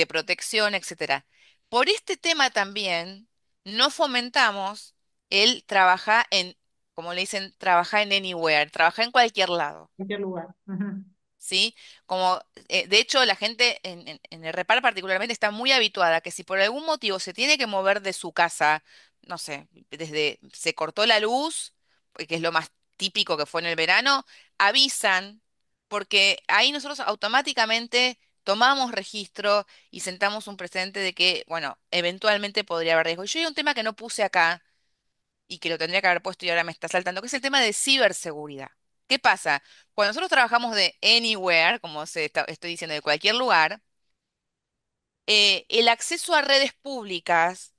protección, etcétera. Por este tema también no fomentamos el trabajar en, como le dicen, trabajar en anywhere, trabajar en cualquier lado. Cualquier lugar. Ujú. ¿Sí? Como, de hecho, la gente en el Repar particularmente está muy habituada a que si por algún motivo se tiene que mover de su casa, no sé, desde se cortó la luz, que es lo más típico que fue en el verano, avisan, porque ahí nosotros automáticamente tomamos registro y sentamos un precedente de que, bueno, eventualmente podría haber riesgo. Y yo hay un tema que no puse acá y que lo tendría que haber puesto y ahora me está saltando, que es el tema de ciberseguridad. ¿Qué pasa? Cuando nosotros trabajamos de anywhere, como estoy diciendo, de cualquier lugar, el acceso a redes públicas,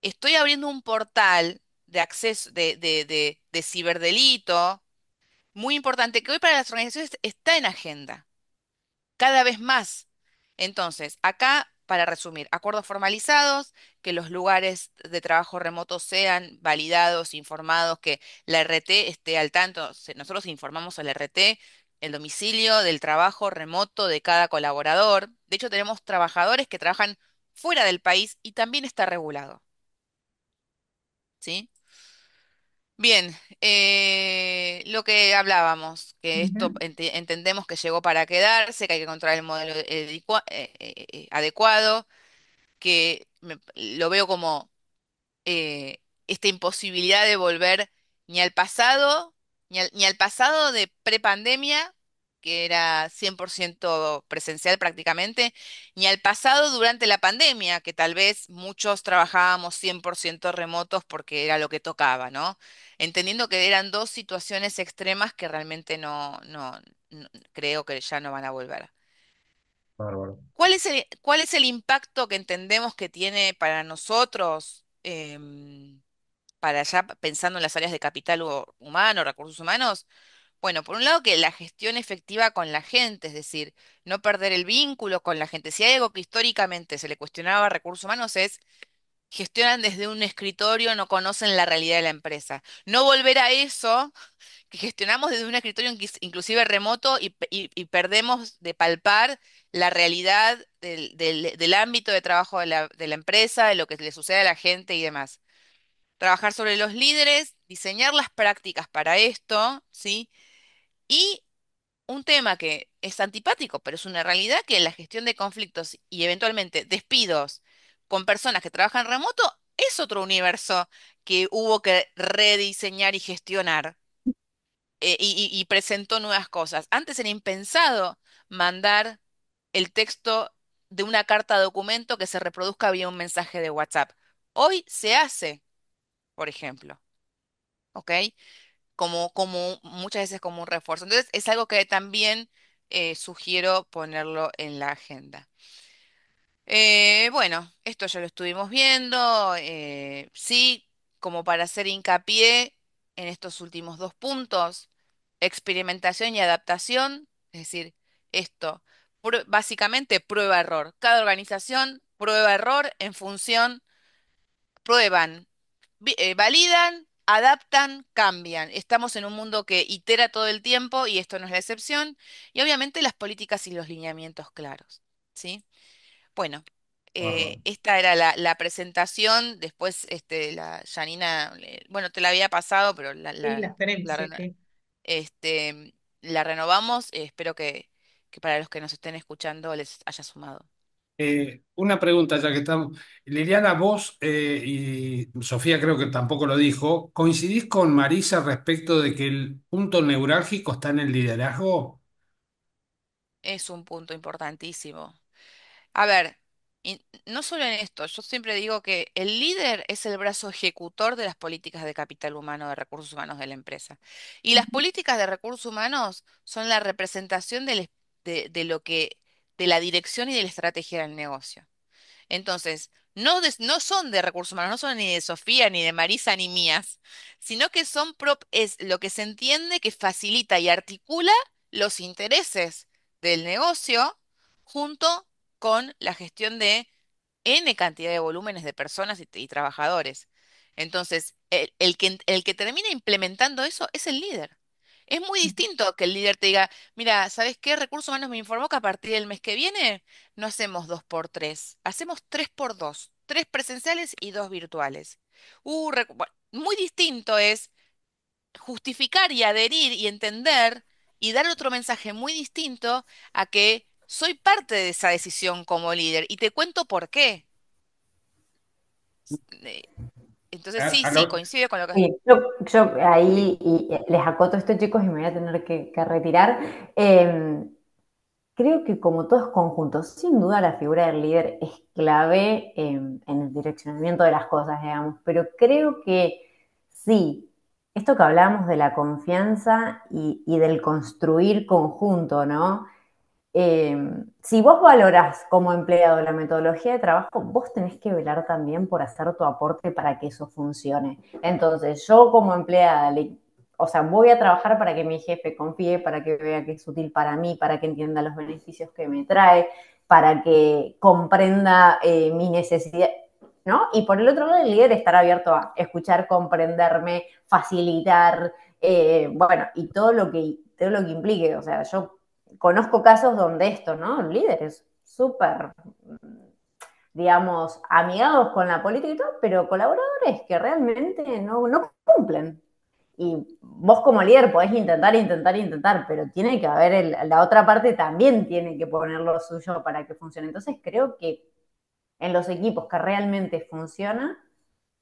estoy abriendo un portal de acceso de ciberdelito muy importante que hoy para las organizaciones está en agenda cada vez más. Entonces, acá, para resumir, acuerdos formalizados, que los lugares de trabajo remoto sean validados, informados, que la RT esté al tanto. Nosotros informamos al RT el domicilio del trabajo remoto de cada colaborador. De hecho, tenemos trabajadores que trabajan fuera del país y también está regulado. ¿Sí? Bien, lo que hablábamos, que esto Ujú. entendemos que llegó para quedarse, que hay que encontrar el modelo adecuado, que lo veo como esta imposibilidad de volver ni al pasado, ni al pasado de prepandemia, que era 100% presencial prácticamente, ni al pasado durante la pandemia, que tal vez muchos trabajábamos 100% remotos porque era lo que tocaba, ¿no? Entendiendo que eran dos situaciones extremas que realmente no creo que ya no van a volver. Bárbaro. ¿Cuál es el impacto que entendemos que tiene para nosotros, para ya pensando en las áreas de capital humano, recursos humanos? Bueno, por un lado que la gestión efectiva con la gente, es decir, no perder el vínculo con la gente. Si hay algo que históricamente se le cuestionaba a recursos humanos es gestionan desde un escritorio, no conocen la realidad de la empresa. No volver a eso, que gestionamos desde un escritorio inclusive remoto y perdemos de palpar la realidad del ámbito de trabajo de la empresa, de lo que le sucede a la gente y demás. Trabajar sobre los líderes, diseñar las prácticas para esto, ¿sí? Y un tema que es antipático, pero es una realidad que la gestión de conflictos y eventualmente despidos con personas que trabajan remoto es otro universo que hubo que rediseñar y gestionar y presentó nuevas cosas. Antes era impensado mandar el texto de una carta documento que se reproduzca vía un mensaje de WhatsApp. Hoy se hace, por ejemplo, ¿ok? Como muchas veces como un refuerzo. Entonces es algo que también sugiero ponerlo en la agenda. Bueno, esto ya lo estuvimos viendo. Sí, como para hacer hincapié en estos últimos dos puntos, experimentación y adaptación, es decir, esto, básicamente prueba-error. Cada organización prueba-error en función, prueban validan, adaptan, cambian. Estamos en un mundo que itera todo el tiempo y esto no es la excepción. Y obviamente las políticas y los lineamientos claros, ¿sí? Bueno, Bárbaro. esta era la presentación. Después, la Janina, bueno, te la había pasado, pero Sí, las tenemos, la, sí, reno- sí. la renovamos. Espero que para los que nos estén escuchando les haya sumado. Una pregunta ya que estamos. Liliana, vos y Sofía creo que tampoco lo dijo, ¿coincidís con Marisa respecto de que el punto neurálgico está en el liderazgo? Es un punto importantísimo. A ver, no solo en esto, yo siempre digo que el líder es el brazo ejecutor de las políticas de capital humano, de recursos humanos de la empresa. Y las políticas de recursos humanos son la representación de lo que, de la dirección y de la estrategia del negocio. Entonces, no son de recursos humanos, no son ni de Sofía, ni de Marisa, ni mías, sino que es lo que se entiende que facilita y articula los intereses del negocio junto con la gestión de N cantidad de volúmenes de personas y trabajadores. Entonces, el que termina implementando eso es el líder. Es muy distinto que el líder te diga, mira, ¿sabes qué? Recursos Humanos me informó que a partir del mes que viene no hacemos dos por tres, hacemos tres por dos, tres presenciales y dos virtuales. Bueno, muy distinto es justificar y adherir y entender y dar otro mensaje muy distinto a que soy parte de esa decisión como líder y te cuento por qué. Eh, Entonces, A- sí, a sí, lo- coincido con lo que... Sí, yo sí. ahí les acoto esto, chicos, y me voy a tener que retirar. Creo que como todos conjuntos, sin duda la figura del líder es clave en el direccionamiento de las cosas, digamos, pero creo que sí, esto que hablamos de la confianza y del construir conjunto, ¿no? Si vos valorás como empleado la metodología de trabajo, vos tenés que velar también por hacer tu aporte para que eso funcione. Entonces, yo como empleada, o sea, voy a trabajar para que mi jefe confíe, para que vea que es útil para mí, para que entienda los beneficios que me trae, para que comprenda mi necesidad, ¿no? Y por el otro lado, el líder estar abierto a escuchar, comprenderme, facilitar, bueno, y todo lo que implique. O sea, yo conozco casos donde esto, ¿no? Líderes súper, digamos, amigados con la política y todo, pero colaboradores que realmente no cumplen. Y vos como líder podés intentar, pero tiene que haber, la otra parte también tiene que poner lo suyo para que funcione. Entonces creo que en los equipos que realmente funciona,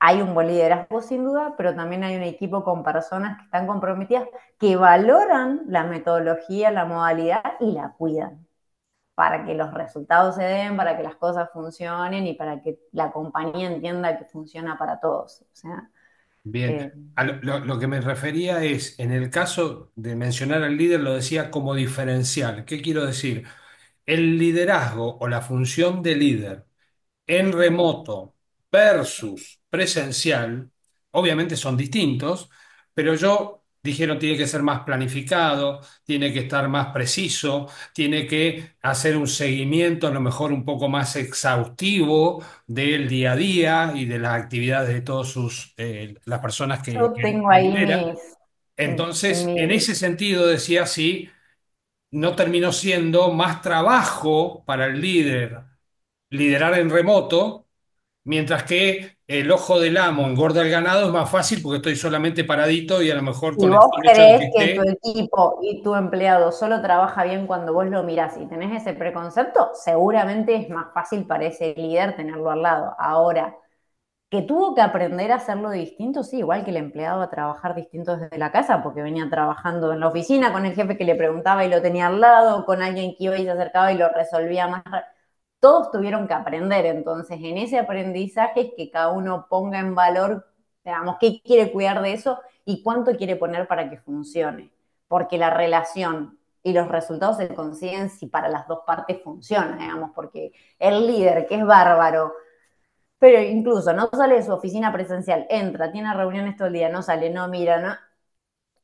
hay un buen liderazgo sin duda, pero también hay un equipo con personas que están comprometidas, que valoran la metodología, la modalidad y la cuidan para que los resultados se den, para que las cosas funcionen y para que la compañía entienda que funciona para todos. O sea, Bien. eh, Lo que me refería es, en el caso de mencionar al líder, lo decía como diferencial. ¿Qué quiero decir? El liderazgo o la función de líder en remoto versus presencial, obviamente son distintos, pero yo dijeron tiene que ser más planificado, tiene que estar más preciso, tiene que hacer un seguimiento a lo mejor un poco más exhaustivo del día a día y de las actividades de todas las personas Yo tengo que ahí lidera. mis, Entonces, en mis- ese sentido, decía sí, no terminó siendo más trabajo para el líder liderar en remoto, mientras que el ojo del amo engorda el ganado es más fácil porque estoy solamente paradito y a lo mejor Si con el vos solo hecho de que creés que tu esté, equipo y tu empleado solo trabaja bien cuando vos lo mirás y tenés ese preconcepto, seguramente es más fácil para ese líder tenerlo al lado. Ahora, que tuvo que aprender a hacerlo distinto, sí, igual que el empleado a trabajar distinto desde la casa, porque venía trabajando en la oficina con el jefe que le preguntaba y lo tenía al lado, con alguien que iba y se acercaba y lo resolvía más rápido. Todos tuvieron que aprender, entonces en ese aprendizaje es que cada uno ponga en valor, digamos, qué quiere cuidar de eso y cuánto quiere poner para que funcione, porque la relación y los resultados se consiguen si para las dos partes funciona, digamos, porque el líder que es bárbaro, pero incluso no sale de su oficina presencial, entra, tiene reuniones todo el día, no sale, no mira, no.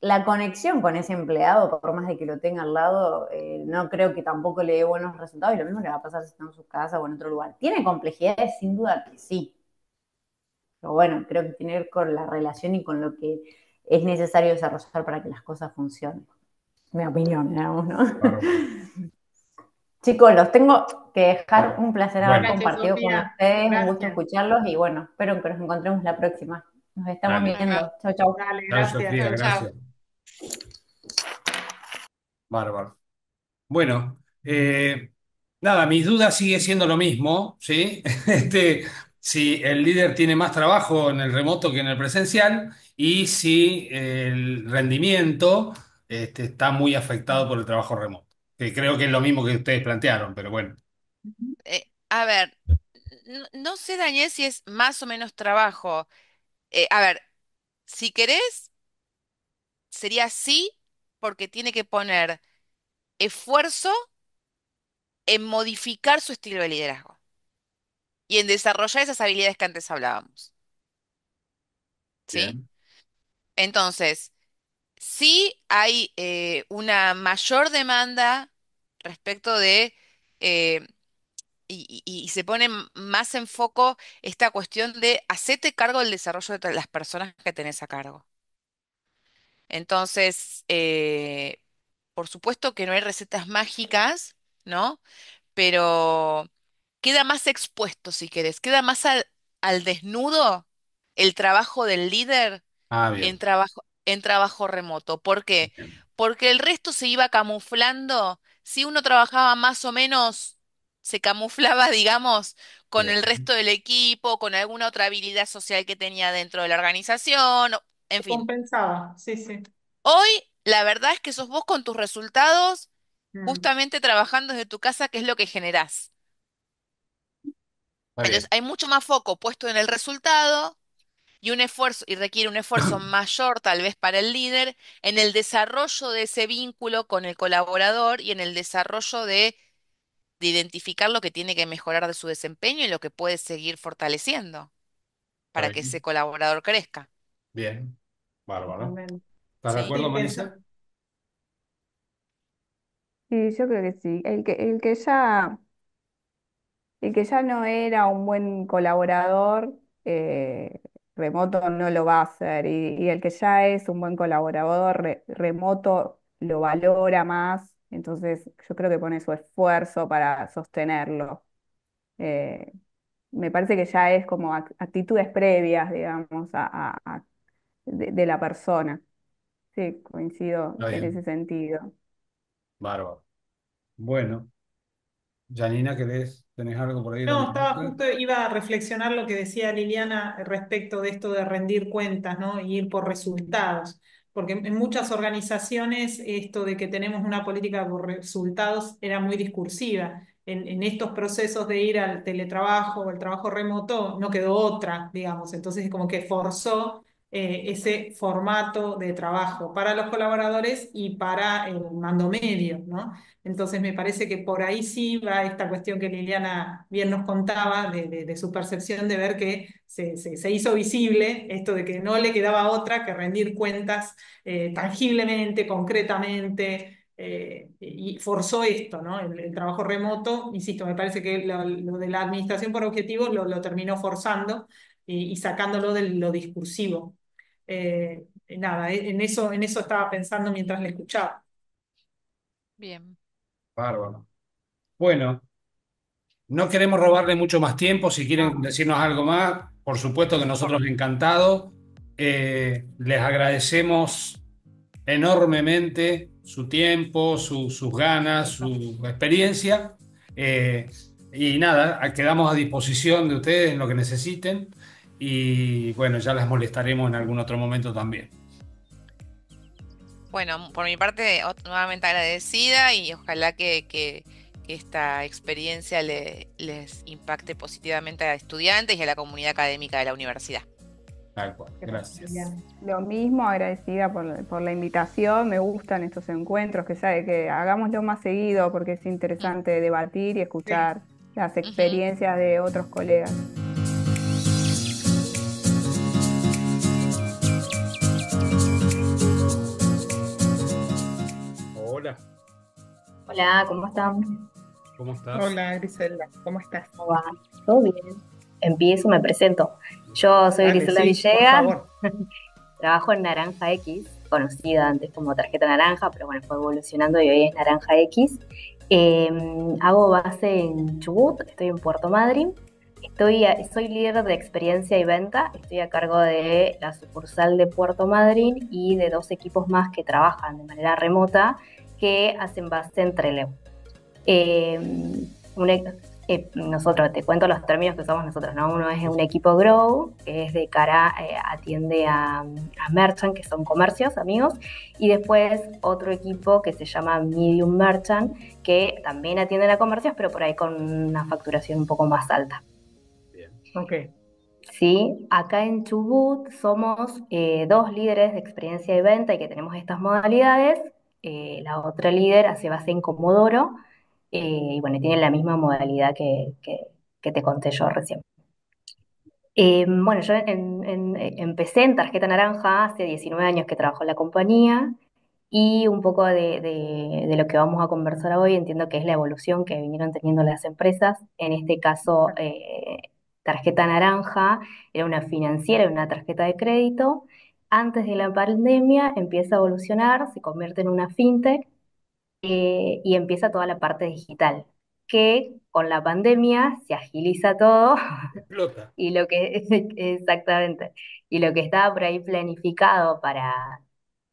La conexión con ese empleado, por más de que lo tenga al lado, no creo que tampoco le dé buenos resultados y lo mismo le va a pasar si está en su casa o en otro lugar. ¿Tiene complejidades? Sin duda que sí. Pero bueno, creo que tiene que ver con la relación y con lo que es necesario desarrollar para que las cosas funcionen. Mi opinión, digamos, ¿no? bárbaro. Chicos, los tengo que dejar. Un placer haber Bueno, Gracias, compartido con Sofía. ustedes, un gusto Gracias. escucharlos y bueno, espero que nos encontremos la próxima. Nos estamos dale. Ajá. viendo. Chau, chau. Dale, Chao, gracias. Sofía, Chau, chau. gracias. Bárbaro. Bueno, nada, mis dudas sigue siendo lo mismo, ¿sí? Si el líder tiene más trabajo en el remoto que en el presencial y si el rendimiento está muy afectado por el trabajo remoto, que creo que es lo mismo que ustedes plantearon, pero bueno, A ver, no sé, Daniel, si es más o menos trabajo. A ver, si querés, sería sí, porque tiene que poner esfuerzo en modificar su estilo de liderazgo y en desarrollar esas habilidades que antes hablábamos. ¿Sí? bien. Entonces, sí hay una mayor demanda respecto de, eh, y se pone más en foco esta cuestión de hacete cargo del desarrollo de todas las personas que tenés a cargo. Entonces, por supuesto que no hay recetas mágicas, ¿no? Pero queda más expuesto, si querés, queda más al desnudo el trabajo del líder Bien, en trabajo remoto. ¿Por qué? bien, Porque el resto se iba camuflando. Si uno trabajaba más o menos, se camuflaba, digamos, con el bien. resto del equipo, con alguna otra habilidad social que tenía dentro de la organización, en Se fin. compensaba, sí, sí. Hoy, la verdad es que sos vos con tus resultados, Mm, justamente trabajando desde tu casa, que es lo que generás. Está Entonces, bien, hay mucho más foco puesto en el resultado y un esfuerzo, y requiere un esfuerzo mayor tal vez para el líder en el desarrollo de ese vínculo con el colaborador y en el desarrollo de identificar lo que tiene que mejorar de su desempeño y lo que puede seguir fortaleciendo está para que bien, ese colaborador crezca. bien, bárbaro. totalmente. ¿Estás de ¿Sí? acuerdo, Sí, Marisa? Sí, yo creo que sí. El que ya no era un buen colaborador, remoto no lo va a hacer. Y el que ya es un buen colaborador, remoto lo valora más. Entonces, yo creo que pone su esfuerzo para sostenerlo. Eh, Me parece que ya es como actitudes previas, digamos, de la persona. Sí, coincido Está en ese bien, sentido. bárbaro. Bueno, Janina, ¿tenés algo por ahí? no, Dale. estaba justo, iba a reflexionar lo que decía Liliana respecto de esto de rendir cuentas, ¿no? Y ir por resultados. Porque en muchas organizaciones esto de que tenemos una política por resultados era muy discursiva. En estos procesos de ir al teletrabajo o al trabajo remoto no quedó otra, digamos. Entonces como que forzó ese formato de trabajo para los colaboradores y para el mando medio, ¿no? Entonces me parece que por ahí sí va esta cuestión que Liliana bien nos contaba de su percepción de ver que se hizo visible esto de que no le quedaba otra que rendir cuentas tangiblemente, concretamente, y forzó esto, ¿no? El trabajo remoto, insisto, me parece que lo de la administración por objetivos lo terminó forzando y sacándolo de lo discursivo. Nada, en eso estaba pensando mientras le escuchaba. Bien. Bárbaro. Bueno, no queremos robarle mucho más tiempo. Si quieren Ah, decirnos algo más, por supuesto que nosotros encantados. Les agradecemos enormemente su tiempo, sus ganas, su experiencia. Eh, y nada, quedamos a disposición de ustedes en lo que necesiten. Y bueno, ya las molestaremos en algún otro momento también. Bueno, por mi parte, nuevamente agradecida y ojalá que esta experiencia les impacte positivamente a estudiantes y a la comunidad académica de la universidad. Tal cual. gracias, Gracias. Liliana. Lo mismo, agradecida por la invitación. Me gustan estos encuentros, que sabe que hagámoslo más seguido porque es Mm, interesante debatir y Sí. escuchar las ujú. experiencias de otros colegas. Hola, Hola, ¿cómo están? ¿cómo estás? Hola, Griselda, ¿cómo estás? ¿Cómo va? ¿Todo bien? Empiezo, me presento. Yo soy Dale, Griselda sí, por Villegas, favor. trabajo en Naranja X, conocida antes como Tarjeta Naranja, pero bueno, fue evolucionando y hoy es Naranja X. Eh, Hago base en Chubut, estoy en Puerto Madryn. Soy líder de experiencia y venta, estoy a cargo de la sucursal de Puerto Madryn y de dos equipos más que trabajan de manera remota que hacen base en Trelew. Eh, un e- Nosotros, te cuento los términos que usamos nosotros, ¿no? Uno es un equipo Grow, que es de cara, atiende a Merchant, que son comercios, amigos, y después otro equipo que se llama Medium Merchant, que también atienden a comercios, pero por ahí con una facturación un poco más alta. Bien. Ok, Sí, acá en Chubut somos dos líderes de experiencia y venta y que tenemos estas modalidades. La otra líder hace base en Comodoro y bueno, tiene la misma modalidad que te conté yo recién. Bueno, yo empecé en Tarjeta Naranja hace 19 años que trabajo en la compañía y un poco de lo que vamos a conversar hoy entiendo que es la evolución que vinieron teniendo las empresas. En este caso, Tarjeta Naranja era una financiera, una tarjeta de crédito. Antes de la pandemia empieza a evolucionar, se convierte en una fintech y empieza toda la parte digital, que con la pandemia se agiliza todo Explota. y lo que exactamente, y lo que estaba por ahí planificado para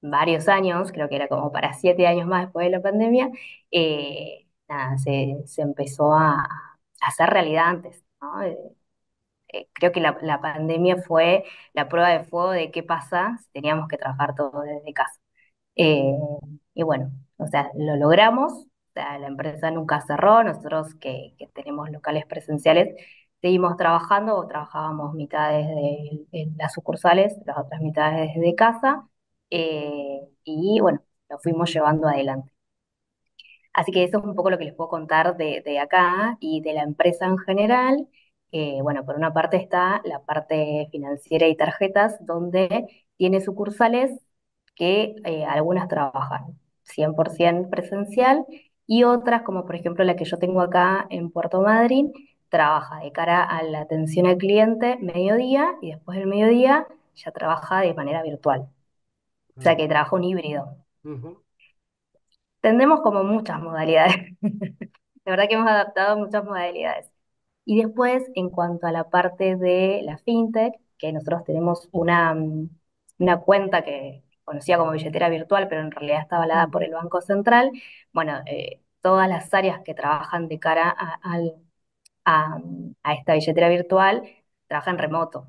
varios años, creo que era como para 7 años más después de la pandemia, nada, se empezó a hacer realidad antes, ¿no? Creo que la pandemia fue la prueba de fuego de qué pasa si teníamos que trabajar todo desde casa. Eh, y bueno, o sea, lo logramos, o sea, la empresa nunca cerró, nosotros que tenemos locales presenciales seguimos trabajando o trabajábamos mitades en las sucursales, las otras mitades desde casa, y bueno, lo fuimos llevando adelante. Así que eso es un poco lo que les puedo contar de acá y de la empresa en general. Bueno, por una parte está la parte financiera y tarjetas, donde tiene sucursales que algunas trabajan 100% presencial y otras, como por ejemplo la que yo tengo acá en Puerto Madryn, trabaja de cara a la atención al cliente mediodía y después del mediodía ya trabaja de manera virtual. O sea Ah, que trabaja un híbrido. ujú. Tendremos como muchas modalidades. La verdad que hemos adaptado muchas modalidades. Y después, en cuanto a la parte de la fintech, que nosotros tenemos una cuenta que conocía como billetera virtual, pero en realidad está avalada por ujú, el Banco Central, bueno, todas las áreas que trabajan de cara a, a esta billetera virtual trabajan remoto.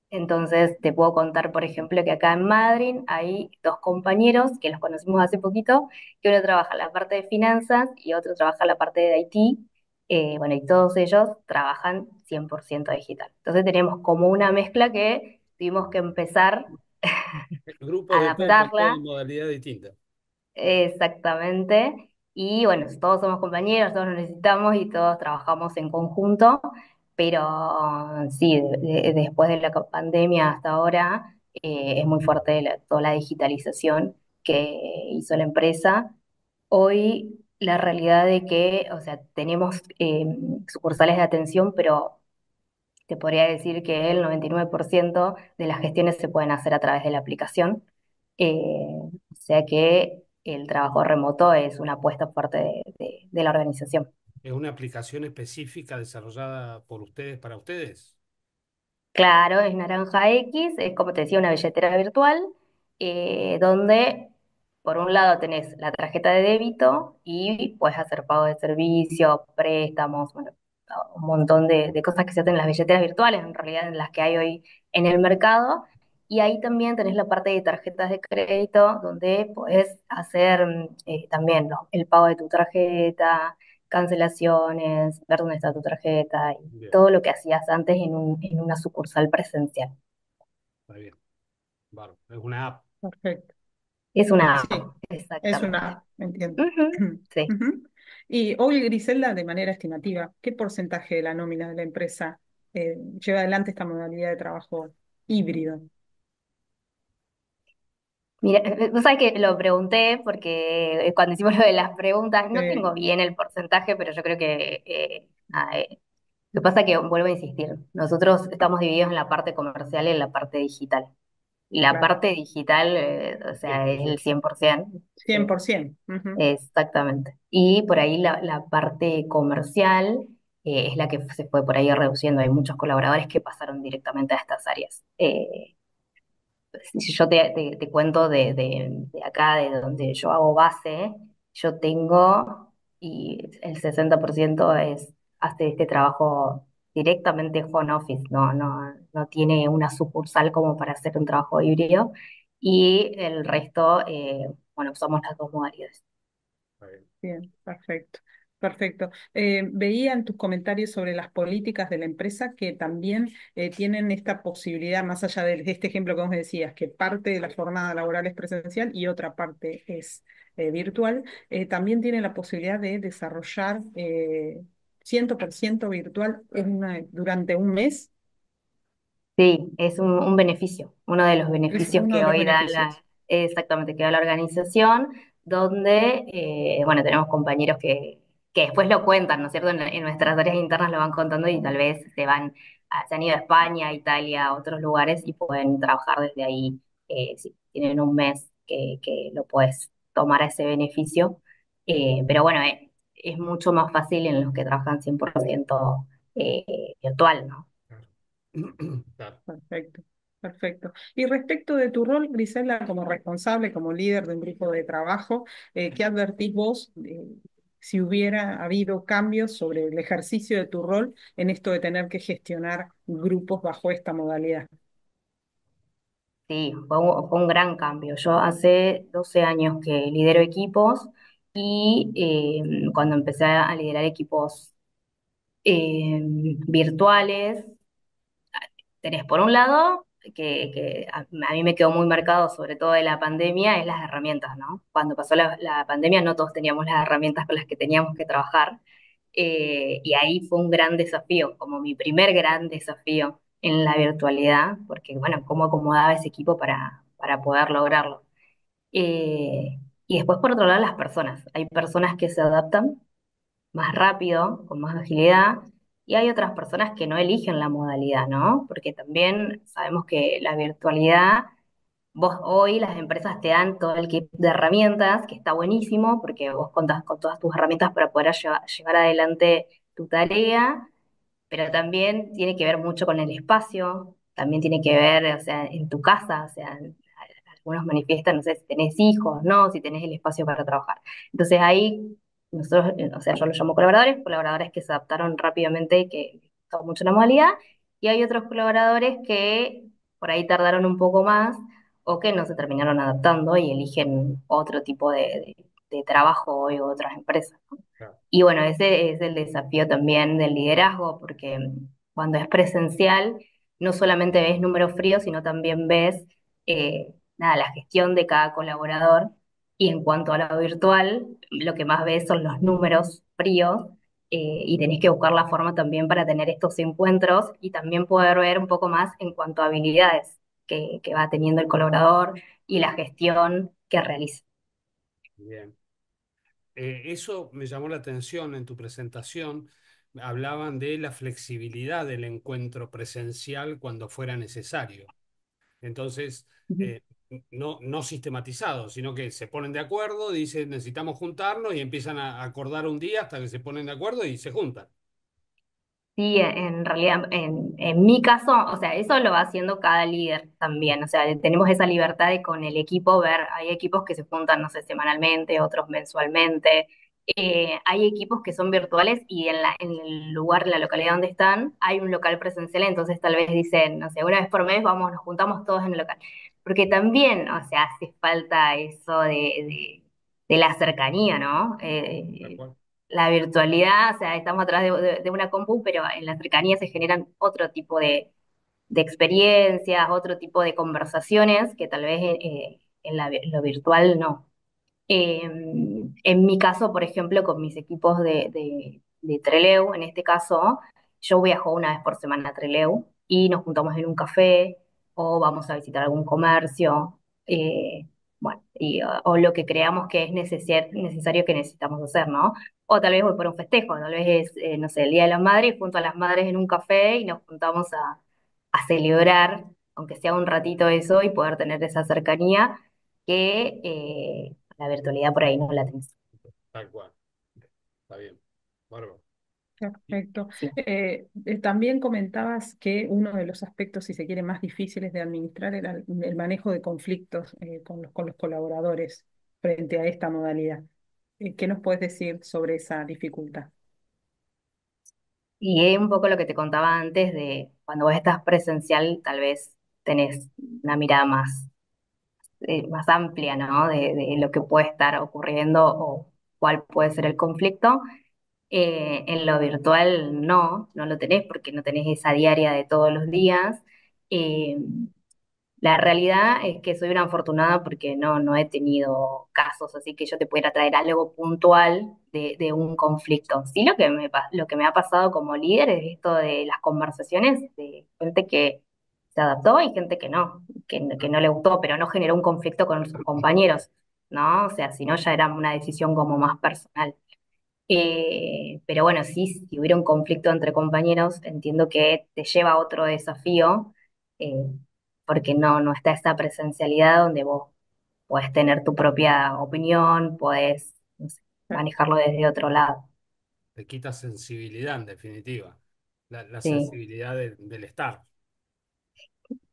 Entonces, te puedo contar, por ejemplo, que acá en Madrid hay dos compañeros que los conocimos hace poquito, que uno trabaja en la parte de finanzas y otro trabaja en la parte de IT. Bueno, y todos ellos trabajan 100% digital. Entonces tenemos como una mezcla que tuvimos que empezar Grupos a de poco, todos adaptarla. en modalidad distinta. Exactamente. Y bueno, todos somos compañeros, todos nos necesitamos y todos trabajamos en conjunto, pero sí, después de la pandemia hasta ahora es muy fuerte toda la digitalización que hizo la empresa. Hoy la realidad de que, o sea, tenemos sucursales de atención, pero te podría decir que el 99% de las gestiones se pueden hacer a través de la aplicación. O sea que el trabajo remoto es una apuesta fuerte de la organización. ¿Es una aplicación específica desarrollada por ustedes para ustedes? Claro, es Naranja X, es como te decía, una billetera virtual, donde por un lado tenés la tarjeta de débito y puedes hacer pago de servicios, préstamos, bueno, un montón de cosas que se hacen en las billeteras virtuales, en realidad en las que hay hoy en el mercado. Y ahí también tenés la parte de tarjetas de crédito, donde podés hacer también, ¿no?, el pago de tu tarjeta, cancelaciones, ver dónde está tu tarjeta y Bien, todo lo que hacías antes en una sucursal presencial. está bien. Bárbaro. Es una app. Perfecto. Es una Sí, app, es exactamente. una, me entiendo. Ujú, sí. Ujú. Y hoy, Griselda, de manera estimativa, ¿qué porcentaje de la nómina de la empresa lleva adelante esta modalidad de trabajo híbrido? Mira, tú sabes que lo pregunté porque cuando hicimos lo de las preguntas, no Eh, tengo bien el porcentaje, pero yo creo que lo que pasa es que vuelvo a insistir, nosotros estamos divididos en la parte comercial y en la parte digital. Y la claro, parte digital, o sea, es el 100%. 100%. cien Sí. por ciento. Ujú. Exactamente. Y por ahí la parte comercial es la que se fue por ahí reduciendo. Hay muchos colaboradores que pasaron directamente a estas áreas. Si yo te cuento de acá, de donde yo hago base, yo tengo, y el 60% hace este trabajo directamente home office, no tiene una sucursal como para hacer un trabajo híbrido, y el resto, bueno, usamos las dos modalidades. Está bien. Bien, perfecto, perfecto. Veía en tus comentarios sobre las políticas de la empresa que también tienen esta posibilidad, más allá de este ejemplo que vos me decías, que parte de la jornada laboral es presencial y otra parte es virtual, también tienen la posibilidad de desarrollar 100% virtual durante un mes. Sí, es un beneficio, uno de los Es beneficios uno de que los hoy da beneficios. exactamente, que da la organización, donde, bueno, tenemos compañeros que después lo cuentan, ¿no es cierto? En nuestras áreas internas lo van contando y tal vez se han ido a España, Italia, a otros lugares y pueden trabajar desde ahí, si tienen un mes que lo puedes tomar a ese beneficio. Pero bueno, es mucho más fácil en los que trabajan 100% virtual, ¿no? Claro. Claro. Perfecto, perfecto. Y respecto de tu rol, Grisela, como responsable, como líder de un grupo de trabajo, ¿qué advertís vos si hubiera habido cambios sobre el ejercicio de tu rol en esto de tener que gestionar grupos bajo esta modalidad? Sí, fue un gran cambio. Yo hace 12 años que lidero equipos y cuando empecé a liderar equipos virtuales, tenés por un lado, que a mí me quedó muy marcado, sobre todo de la pandemia, es las herramientas, ¿no? Cuando pasó la pandemia no todos teníamos las herramientas con las que teníamos que trabajar, y ahí fue un gran desafío, como mi primer gran desafío en la virtualidad, porque bueno, cómo acomodaba ese equipo para poder lograrlo. Y después, por otro lado, las personas. Hay personas que se adaptan más rápido, con más agilidad, y hay otras personas que no eligen la modalidad, ¿no? Porque también sabemos que la virtualidad, vos hoy las empresas te dan todo el kit de herramientas, que está buenísimo, porque vos contás con todas tus herramientas para poder llevar adelante tu tarea, pero también tiene que ver mucho con el espacio, también tiene que ver, o sea, en tu casa, o sea, algunos manifiestan, no sé, si tenés hijos, ¿no? Si tenés el espacio para trabajar. Entonces ahí, nosotros, o sea, yo los llamo colaboradores, colaboradores que se adaptaron rápidamente y que les gustó mucho la modalidad, y hay otros colaboradores que por ahí tardaron un poco más o que no se terminaron adaptando y eligen otro tipo de trabajo hoy u otras empresas, ¿no? Claro. Y bueno, ese es el desafío también del liderazgo, porque cuando es presencial, no solamente ves números fríos, sino también ves nada, la gestión de cada colaborador. Y en cuanto a lo virtual, lo que más ves son los números fríos y tenés que buscar la forma también para tener estos encuentros y también poder ver un poco más en cuanto a habilidades que va teniendo el colaborador y la gestión que realiza. Bien. Eso me llamó la atención en tu presentación. Hablaban de la flexibilidad del encuentro presencial cuando fuera necesario. Entonces, Ujú. no sistematizado, sino que se ponen de acuerdo, dicen necesitamos juntarnos y empiezan a acordar un día hasta que se ponen de acuerdo y se juntan. Sí, en realidad, en mi caso, o sea, eso lo va haciendo cada líder también, o sea, tenemos esa libertad de con el equipo ver, hay equipos que se juntan, no sé, semanalmente, otros mensualmente, hay equipos que son virtuales y en el lugar, en la localidad donde están, hay un local presencial, entonces tal vez dicen, no sé, una vez por mes vamos, nos juntamos todos en el local, porque también, o sea, hace falta eso de la cercanía, ¿no? Tal cual. La virtualidad, o sea, estamos atrás de una compu, pero en la cercanía se generan otro tipo de experiencias, otro tipo de conversaciones que tal vez en lo virtual no. Eh, en mi caso, por ejemplo, con mis equipos de Treleu, en este caso, yo viajo una vez por semana a Treleu y nos juntamos en un café o vamos a visitar algún comercio, bueno, o lo que creamos que es necesario que necesitamos hacer, ¿no? O tal vez voy por un festejo, tal vez es, no sé, el Día de la Madre y junto a las madres en un café y nos juntamos a celebrar, aunque sea un ratito eso, y poder tener esa cercanía que la virtualidad por ahí no la tenés. Tal cual. Está bien. Bárbaro. Y- Perfecto. Sí. También comentabas que uno de los aspectos, si se quiere, más difíciles de administrar era el manejo de conflictos con los colaboradores frente a esta modalidad. ¿Qué nos puedes decir sobre esa dificultad? Y es un poco lo que te contaba antes de cuando vos estás presencial, tal vez tenés una mirada más amplia, ¿no? De lo que puede estar ocurriendo o cuál puede ser el conflicto. En lo virtual no lo tenés porque no tenés esa diaria de todos los días. Eh, La realidad es que soy una afortunada porque no he tenido casos, así que yo te pudiera traer algo puntual de un conflicto. Sí, lo que me ha pasado como líder es esto de las conversaciones de gente que se adaptó y gente que no le gustó, pero no generó un conflicto con sus compañeros, ¿no? O sea, si no ya era una decisión como más personal. Pero bueno, sí, si hubiera un conflicto entre compañeros, entiendo que te lleva a otro desafío, eh, porque no está esa presencialidad donde vos podés tener tu propia opinión, podés, no sé, manejarlo desde otro lado. Te quita sensibilidad, en definitiva. La Sí. sensibilidad del estar.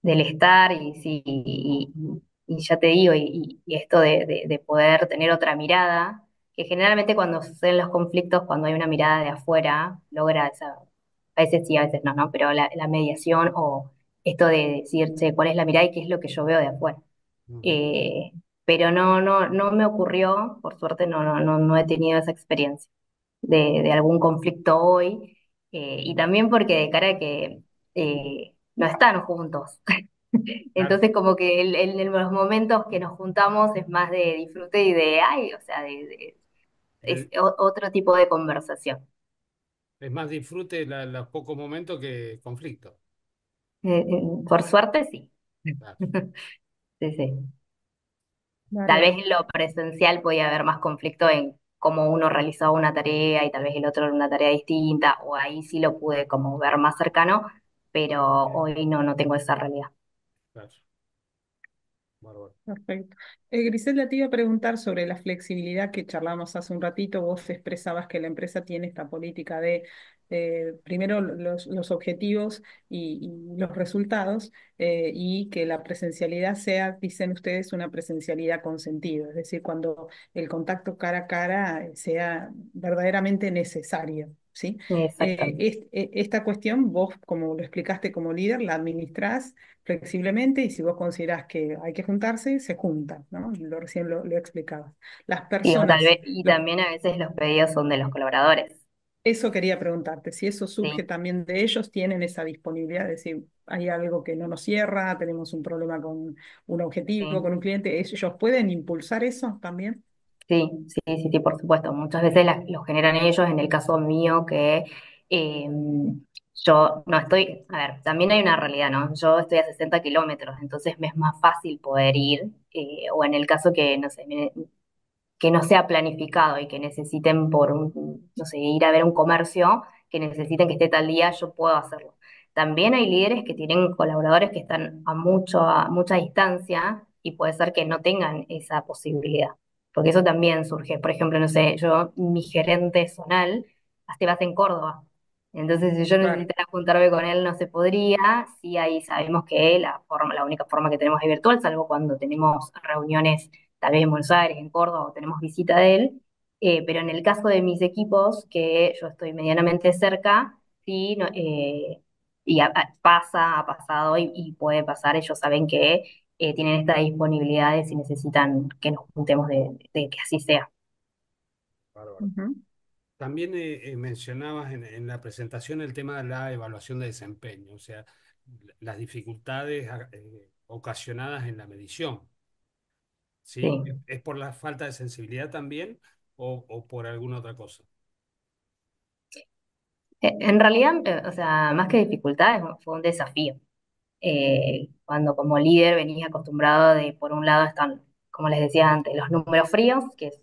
Del estar y sí, y ya te digo, y esto de poder tener otra mirada, que generalmente cuando suceden los conflictos, cuando hay una mirada de afuera, logra esa, a veces sí, a veces no, ¿no? Pero la mediación o esto de decir, che, ¿cuál es la mirada y qué es lo que yo veo de afuera? Ujú. Eh, pero no me ocurrió, por suerte no he tenido esa experiencia de algún conflicto hoy, y también porque de cara a que no están juntos. Claro. Entonces, como que en los momentos que nos juntamos es más de disfrute y de, ay, o sea, es El- otro tipo de conversación. es más disfrute los pocos momentos que conflicto. Por suerte, sí. Claro. Sí, sí. Tal Bárbaro. vez en lo presencial podía haber más conflicto en cómo uno realizaba una tarea y tal vez el otro era una tarea distinta, o ahí sí lo pude como ver más cercano, pero hoy no tengo esa realidad. Claro. Bárbaro. Perfecto. Griselda, te iba a preguntar sobre la flexibilidad que charlamos hace un ratito. Vos expresabas que la empresa tiene esta política de primero los objetivos y los resultados y que la presencialidad sea, dicen ustedes, una presencialidad con sentido, es decir, cuando el contacto cara a cara sea verdaderamente necesario. ¿Sí? Exactamente. Esta cuestión, vos, como lo explicaste como líder, la administrás flexiblemente y si vos considerás que hay que juntarse, se juntan, ¿no? Recién lo explicaba. Las Sí, o tal personas, vez, y también a veces los pedidos son de los colaboradores. eso quería preguntarte, si eso surge Sí. también de ellos, tienen esa disponibilidad de decir, hay algo que no nos cierra, tenemos un problema con un objetivo, Sí. con un cliente, ¿ellos pueden impulsar eso también? Sí, sí, sí, sí, por supuesto. Muchas veces lo generan ellos. En el caso mío, que eh, yo no estoy, a ver, también hay una realidad, ¿no? Yo estoy a 60 kilómetros, entonces me es más fácil poder ir, o en el caso que, no sé, que no sea planificado y que necesiten por un, no sé, ir a ver un comercio, que necesiten que esté tal día, yo puedo hacerlo. También hay líderes que tienen colaboradores que están a mucha distancia y puede ser que no tengan esa posibilidad. Porque eso también surge. Por ejemplo, no sé, yo, mi gerente zonal, hace base en Córdoba. Entonces, si yo Claro. necesitara juntarme con él, no se podría. Sí, ahí sabemos que la única forma que tenemos es virtual, salvo cuando tenemos reuniones tal vez en Buenos Aires, en Córdoba, o tenemos visita de él, pero en el caso de mis equipos, que yo estoy medianamente cerca, sí, y ha pasado y puede pasar, ellos saben que tienen esta disponibilidad de si necesitan que nos juntemos de que así sea. Bárbaro. Ujú. También mencionabas en la presentación el tema de la evaluación de desempeño, o sea, las dificultades ocasionadas en la medición, ¿sí? Sí. ¿Es por la falta de sensibilidad también o por alguna otra cosa? En realidad, o sea, más que dificultades, fue un desafío. Cuando como líder venís acostumbrado de, por un lado están, como les decía antes, los números fríos, que es,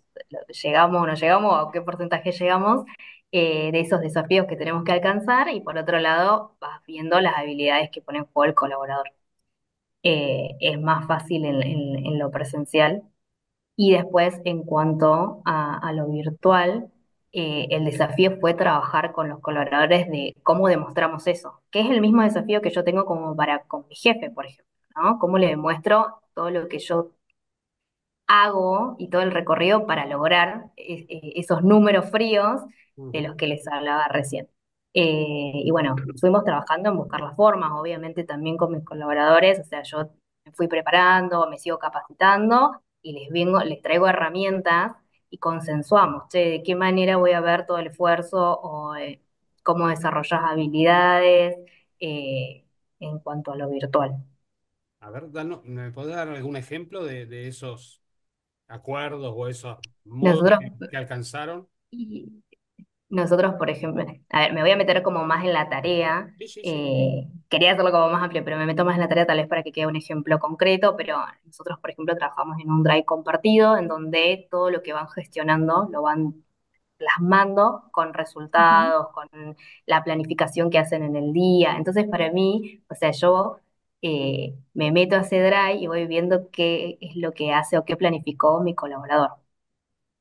llegamos o no llegamos, a qué porcentaje llegamos, de esos desafíos que tenemos que alcanzar, y por otro lado vas viendo las habilidades que pone en juego el colaborador. Es más fácil en lo presencial. Y después, en cuanto a lo virtual, el desafío fue trabajar con los colaboradores de cómo demostramos eso, que es el mismo desafío que yo tengo como para con mi jefe, por ejemplo, ¿no? Cómo le demuestro todo lo que yo hago y todo el recorrido para lograr esos números fríos de los Ujú. que les hablaba recién. Y bueno, fuimos trabajando en buscar las formas, obviamente también con mis colaboradores, o sea, yo me fui preparando, me sigo capacitando y les traigo herramientas y consensuamos, che, de qué manera voy a ver todo el esfuerzo o cómo desarrollar habilidades eh, en cuanto a lo virtual. A ver, ¿me podés dar algún ejemplo de esos acuerdos o esos modos Nosotros, que alcanzaron? Nosotros, por ejemplo, a ver, me voy a meter como más en la tarea. Sí, sí, sí. Quería hacerlo como más amplio, pero me meto más en la tarea tal vez para que quede un ejemplo concreto. Pero nosotros, por ejemplo, trabajamos en un Drive compartido en donde todo lo que van gestionando lo van plasmando con Ujú. resultados, con la planificación que hacen en el día. Entonces, para mí, o sea, yo me meto a ese Drive y voy viendo qué es lo que hace o qué planificó mi colaborador.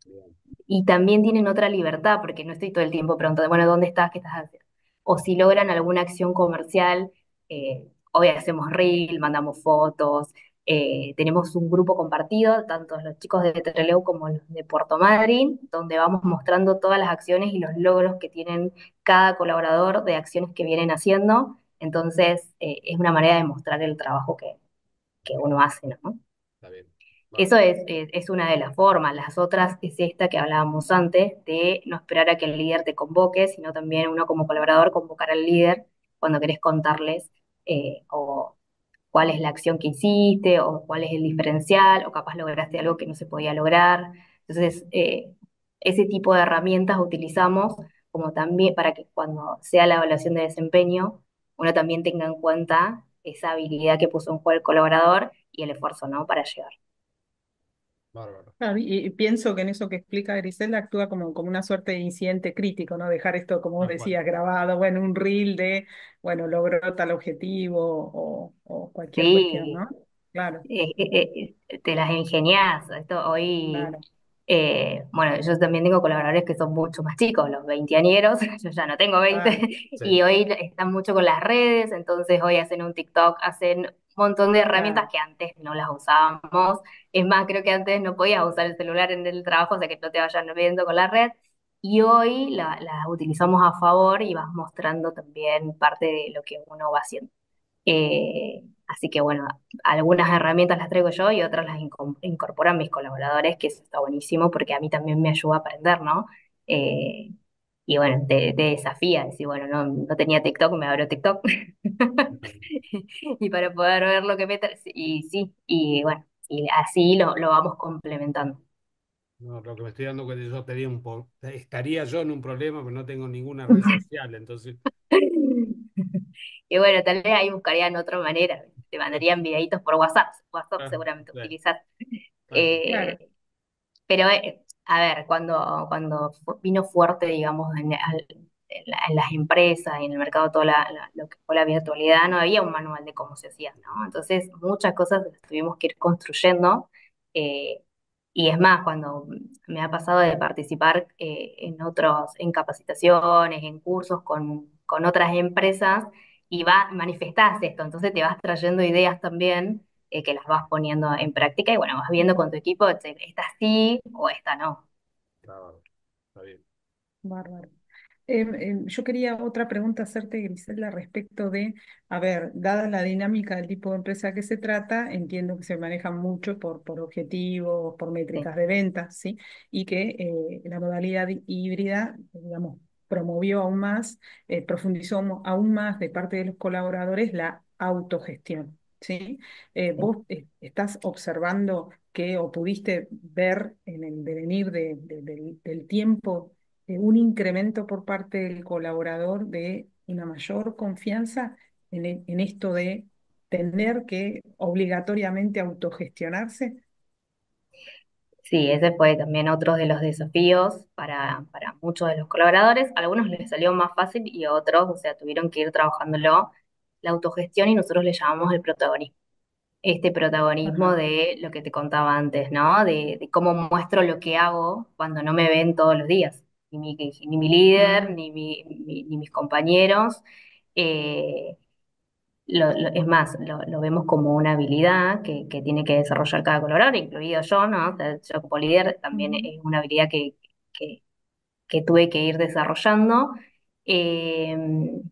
Bien. Y también tienen otra libertad, porque no estoy todo el tiempo preguntando, bueno, ¿dónde estás? ¿Qué estás haciendo? O si logran alguna acción comercial, hoy hacemos reel, mandamos fotos, tenemos un grupo compartido, tanto los chicos de Trelew como los de Puerto Madryn, donde vamos mostrando todas las acciones y los logros que tienen cada colaborador de acciones que vienen haciendo. Entonces, es una manera de mostrar el trabajo que uno hace, ¿no? Está bien. Eso Bárbaro. es una de las formas. Las otras es esta que hablábamos antes, de no esperar a que el líder te convoque, sino también uno como colaborador convocar al líder cuando querés contarles o cuál es la acción que hiciste, o cuál es el diferencial, o capaz lograste algo que no se podía lograr. Entonces, ese tipo de herramientas utilizamos como también para que cuando sea la evaluación de desempeño, uno también tenga en cuenta esa habilidad que puso en juego el colaborador y el esfuerzo, ¿no? Para llegar. Bárbaro. Claro, y pienso que en eso que explica Grisel actúa como una suerte de incidente crítico, ¿no? Dejar esto, como vos Tal cual. decías, grabado, bueno, un reel de, bueno, logró tal objetivo o cualquier cuestión, Sí, ¿no? Claro, te las ingeniás. Esto hoy, claro, bueno, yo también tengo colaboradores que son mucho más chicos, los veinteañeros, yo ya no tengo 20, claro, y Sí, hoy están mucho con las redes, entonces hoy hacen un TikTok, hacen un montón de herramientas claro. que antes no las usábamos. Es más, creo que antes no podías usar el celular en el trabajo, o sea que no te vayan viendo con la red. Y hoy las utilizamos a favor y vas mostrando también parte de lo que uno va haciendo. Así que bueno, algunas herramientas las traigo yo y otras las incorporan mis colaboradores, que eso está buenísimo porque a mí también me ayuda a aprender, ¿no? Eh, y bueno, te desafía, decir, bueno, no tenía TikTok, me abro TikTok. Y para poder ver lo que y sí, y bueno, y así lo vamos complementando. No, lo que me estoy dando cuenta, yo estaría yo en un problema, pero no tengo ninguna red social, entonces, Y bueno, tal vez ahí buscarían otra manera, te mandarían videitos por WhatsApp, WhatsApp ah, seguramente sí, utilizas. tal cual. Claro. Pero, a ver, cuando vino fuerte, digamos, en las empresas y en el mercado todo lo que fue la virtualidad, no había un manual de cómo se hacía, ¿no? Entonces, muchas cosas las tuvimos que ir construyendo. eh, y es más, cuando me ha pasado de participar en capacitaciones, en cursos con otras empresas, y manifestás esto, entonces te vas trayendo ideas también que las vas poniendo en práctica y bueno, vas viendo con tu equipo, che, esta sí o esta no. Claro, está bien. Bárbaro. Yo quería otra pregunta hacerte, Griselda, respecto de, a ver, dada la dinámica del tipo de empresa que se trata, entiendo que se manejan mucho por objetivos, por Sí, métricas de ventas, ¿sí? Y que la modalidad híbrida, digamos, promovió aún más, profundizó aún más de parte de los colaboradores la autogestión, ¿sí? sí. ¿Vos estás observando que o pudiste ver en el devenir del tiempo un incremento por parte del colaborador de una mayor confianza en esto de tener que obligatoriamente autogestionarse? Sí, ese fue también otro de los desafíos para muchos de los colaboradores. A algunos les salió más fácil y a otros, o sea, tuvieron que ir trabajándolo la autogestión y nosotros le llamamos el protagonismo. Este protagonismo Ajá. de lo que te contaba antes, ¿no? De cómo muestro lo que hago cuando no me ven todos los días. Ni mi líder, Mm, ni mis compañeros. Eh, es más, lo vemos como una habilidad que tiene que desarrollar cada colaborador, incluido yo, ¿no? O sea, yo como líder también mm. es una habilidad que, que tuve que ir desarrollando. Eh,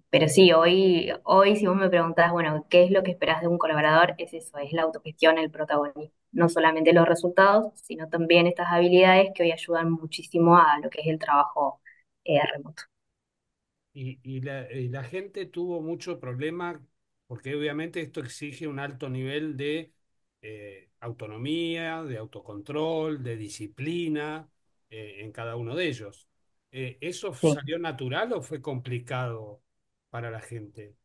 pero sí, hoy si vos me preguntás, bueno, ¿qué es lo que esperás de un colaborador? Es eso, es la autogestión, el protagonismo. No solamente los resultados, sino también estas habilidades que hoy ayudan muchísimo a lo que es el trabajo remoto. Y la gente tuvo mucho problema porque obviamente esto exige un alto nivel de autonomía, de autocontrol, de disciplina en cada uno de ellos. ¿Eso Sí. salió natural o fue complicado para la gente?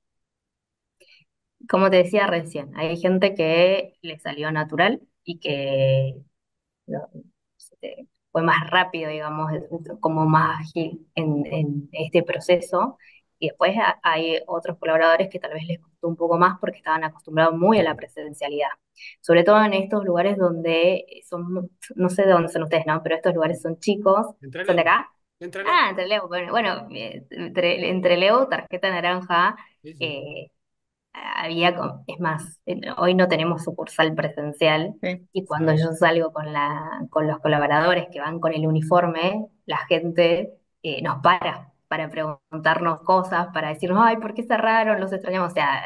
Como te decía recién, hay gente que le salió natural y que lo- fue más rápido, digamos, como más ágil en este proceso. Y después hay otros colaboradores que tal vez les costó un poco más porque estaban acostumbrados muy a la presencialidad. Sobre todo en estos lugares donde son, no sé de dónde son ustedes, ¿no? Pero estos lugares son chicos. Entre ¿Son de Leo, acá? entre Leo. Ah, entre Leo. Bueno, entre Leo, tarjeta naranja. Sí, sí. eh, es más, hoy no tenemos sucursal presencial Sí. y cuando Ah, yo salgo con los colaboradores que van con el uniforme, la gente nos para preguntarnos cosas, para decirnos, ay, ¿por qué cerraron? Los extrañamos. O sea,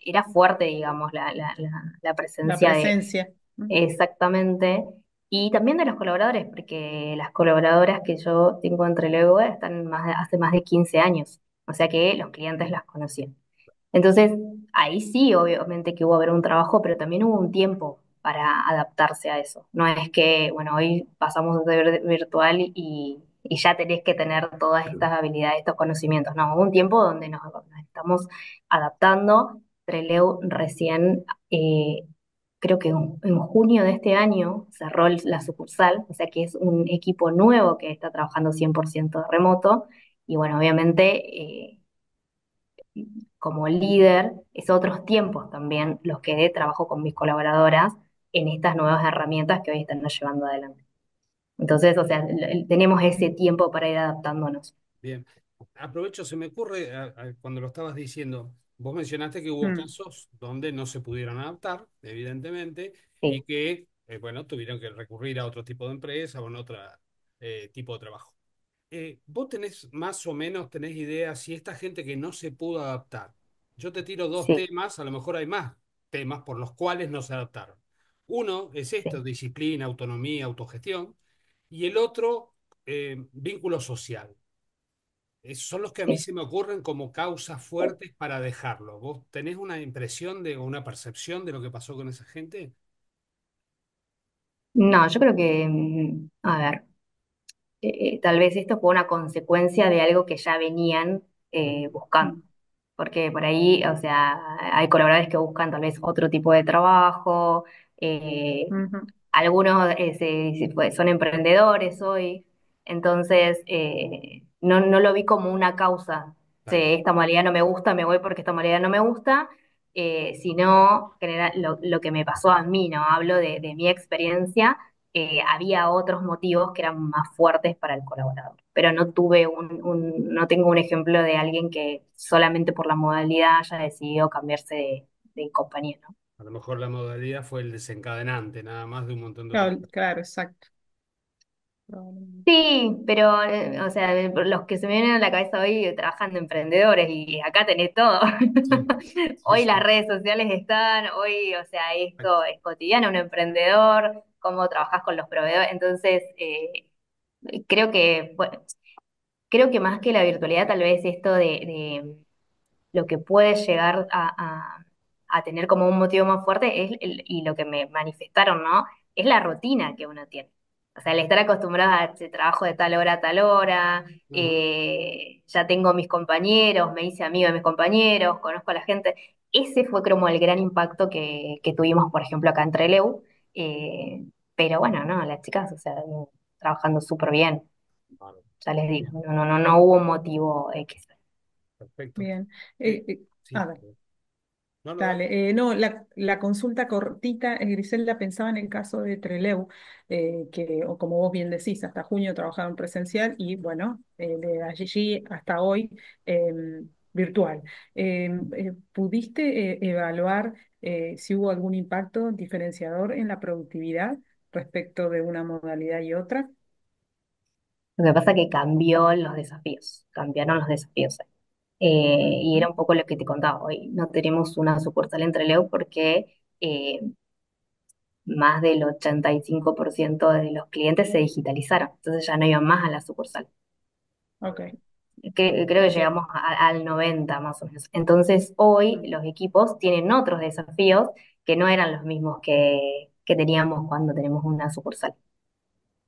era fuerte, digamos, la La presencia de presencia. Mm. exactamente. Y también de los colaboradores, porque las colaboradoras que yo tengo entre luego están hace más de 15 años. O sea que los clientes las conocían. Entonces, ahí sí, obviamente que hubo haber un trabajo, pero también hubo un tiempo para adaptarse a eso. No es que, bueno, hoy pasamos a ser virtual y ya tenés que tener todas estas habilidades, estos conocimientos. No, hubo un tiempo donde nos estamos adaptando. Treleu recién, creo que en junio de este año cerró la sucursal, o sea que es un equipo nuevo que está trabajando 100% remoto. Y bueno, obviamente como líder, es otros tiempos también los que trabajo con mis colaboradoras en estas nuevas herramientas que hoy están llevando adelante. Entonces, o sea, tenemos ese tiempo para ir adaptándonos. bien. Aprovecho, se me ocurre, cuando lo estabas diciendo, vos mencionaste que hubo Mm. casos donde no se pudieron adaptar, evidentemente, y Sí, que, bueno, tuvieron que recurrir a otro tipo de empresa o en otro tipo de trabajo. ¿Vos tenés más o menos, tenés idea si esta gente que no se pudo adaptar, yo te tiro dos sí, temas, a lo mejor hay más temas por los cuales no se adaptaron. Uno es esto, sí, disciplina, autonomía, autogestión, y el otro, vínculo social. son los que a mí Sí. se me ocurren como causas fuertes para dejarlo. ¿Vos tenés una impresión o una percepción de lo que pasó con esa gente? No, yo creo que, a ver, tal vez esto fue una consecuencia de algo que ya venían Ujú. buscando. Porque por ahí, o sea, hay colaboradores que buscan tal vez otro tipo de trabajo, eh, Ujú. algunos son emprendedores hoy, entonces no lo vi como una causa. Está bien. Esta modalidad no me gusta, me voy porque esta modalidad no me gusta, sino lo que me pasó a mí, ¿no? Hablo de mi experiencia. Había otros motivos que eran más fuertes para el colaborador, pero no tuve no tengo un ejemplo de alguien que solamente por la modalidad haya decidido cambiarse de compañía, ¿no? A lo mejor la modalidad fue el desencadenante, nada más de un montón de otras Claro, cosas. claro, exacto. Probablemente. Sí, pero, o sea, los que se me vienen a la cabeza hoy trabajando emprendedores y acá tenés todo. Sí, sí, Hoy las sí. redes sociales están, hoy, o sea, esto Exacto. es cotidiano, un emprendedor, cómo trabajás con los proveedores. Entonces, creo que, bueno, creo que más que la virtualidad, tal vez esto de lo que puede llegar a tener como un motivo más fuerte y lo que me manifestaron, ¿no? Es la rutina que uno tiene. O sea, el estar acostumbrado a este trabajo de tal hora a tal hora, Ujú. ya tengo mis compañeros, me hice amigo de mis compañeros, conozco a la gente. Ese fue como el gran impacto que tuvimos, por ejemplo, acá en Trelew. Eh, pero bueno, no, las chicas, o sea, trabajando súper bien, Vale, ya les digo, no hubo un motivo X. perfecto. Bien. Eh, A sí. ver. No, no, dale. Dale, no, la consulta cortita, Griselda pensaba en el caso de Treleu, que, o como vos bien decís, hasta junio trabajaron presencial y bueno, de allí hasta hoy virtual. ¿Pudiste evaluar si hubo algún impacto diferenciador en la productividad respecto de una modalidad y otra? Lo que pasa es que cambió los desafíos, cambiaron los desafíos. Y Ujú. era un poco lo que te contaba hoy. No tenemos una sucursal entre Leo porque más del 85% de los clientes se digitalizaron, entonces ya no iban más a la sucursal. Está bien. Ok, Creo que entiendo. llegamos al 90 más o menos. Entonces hoy Mm. los equipos tienen otros desafíos que no eran los mismos que teníamos cuando tenemos una sucursal.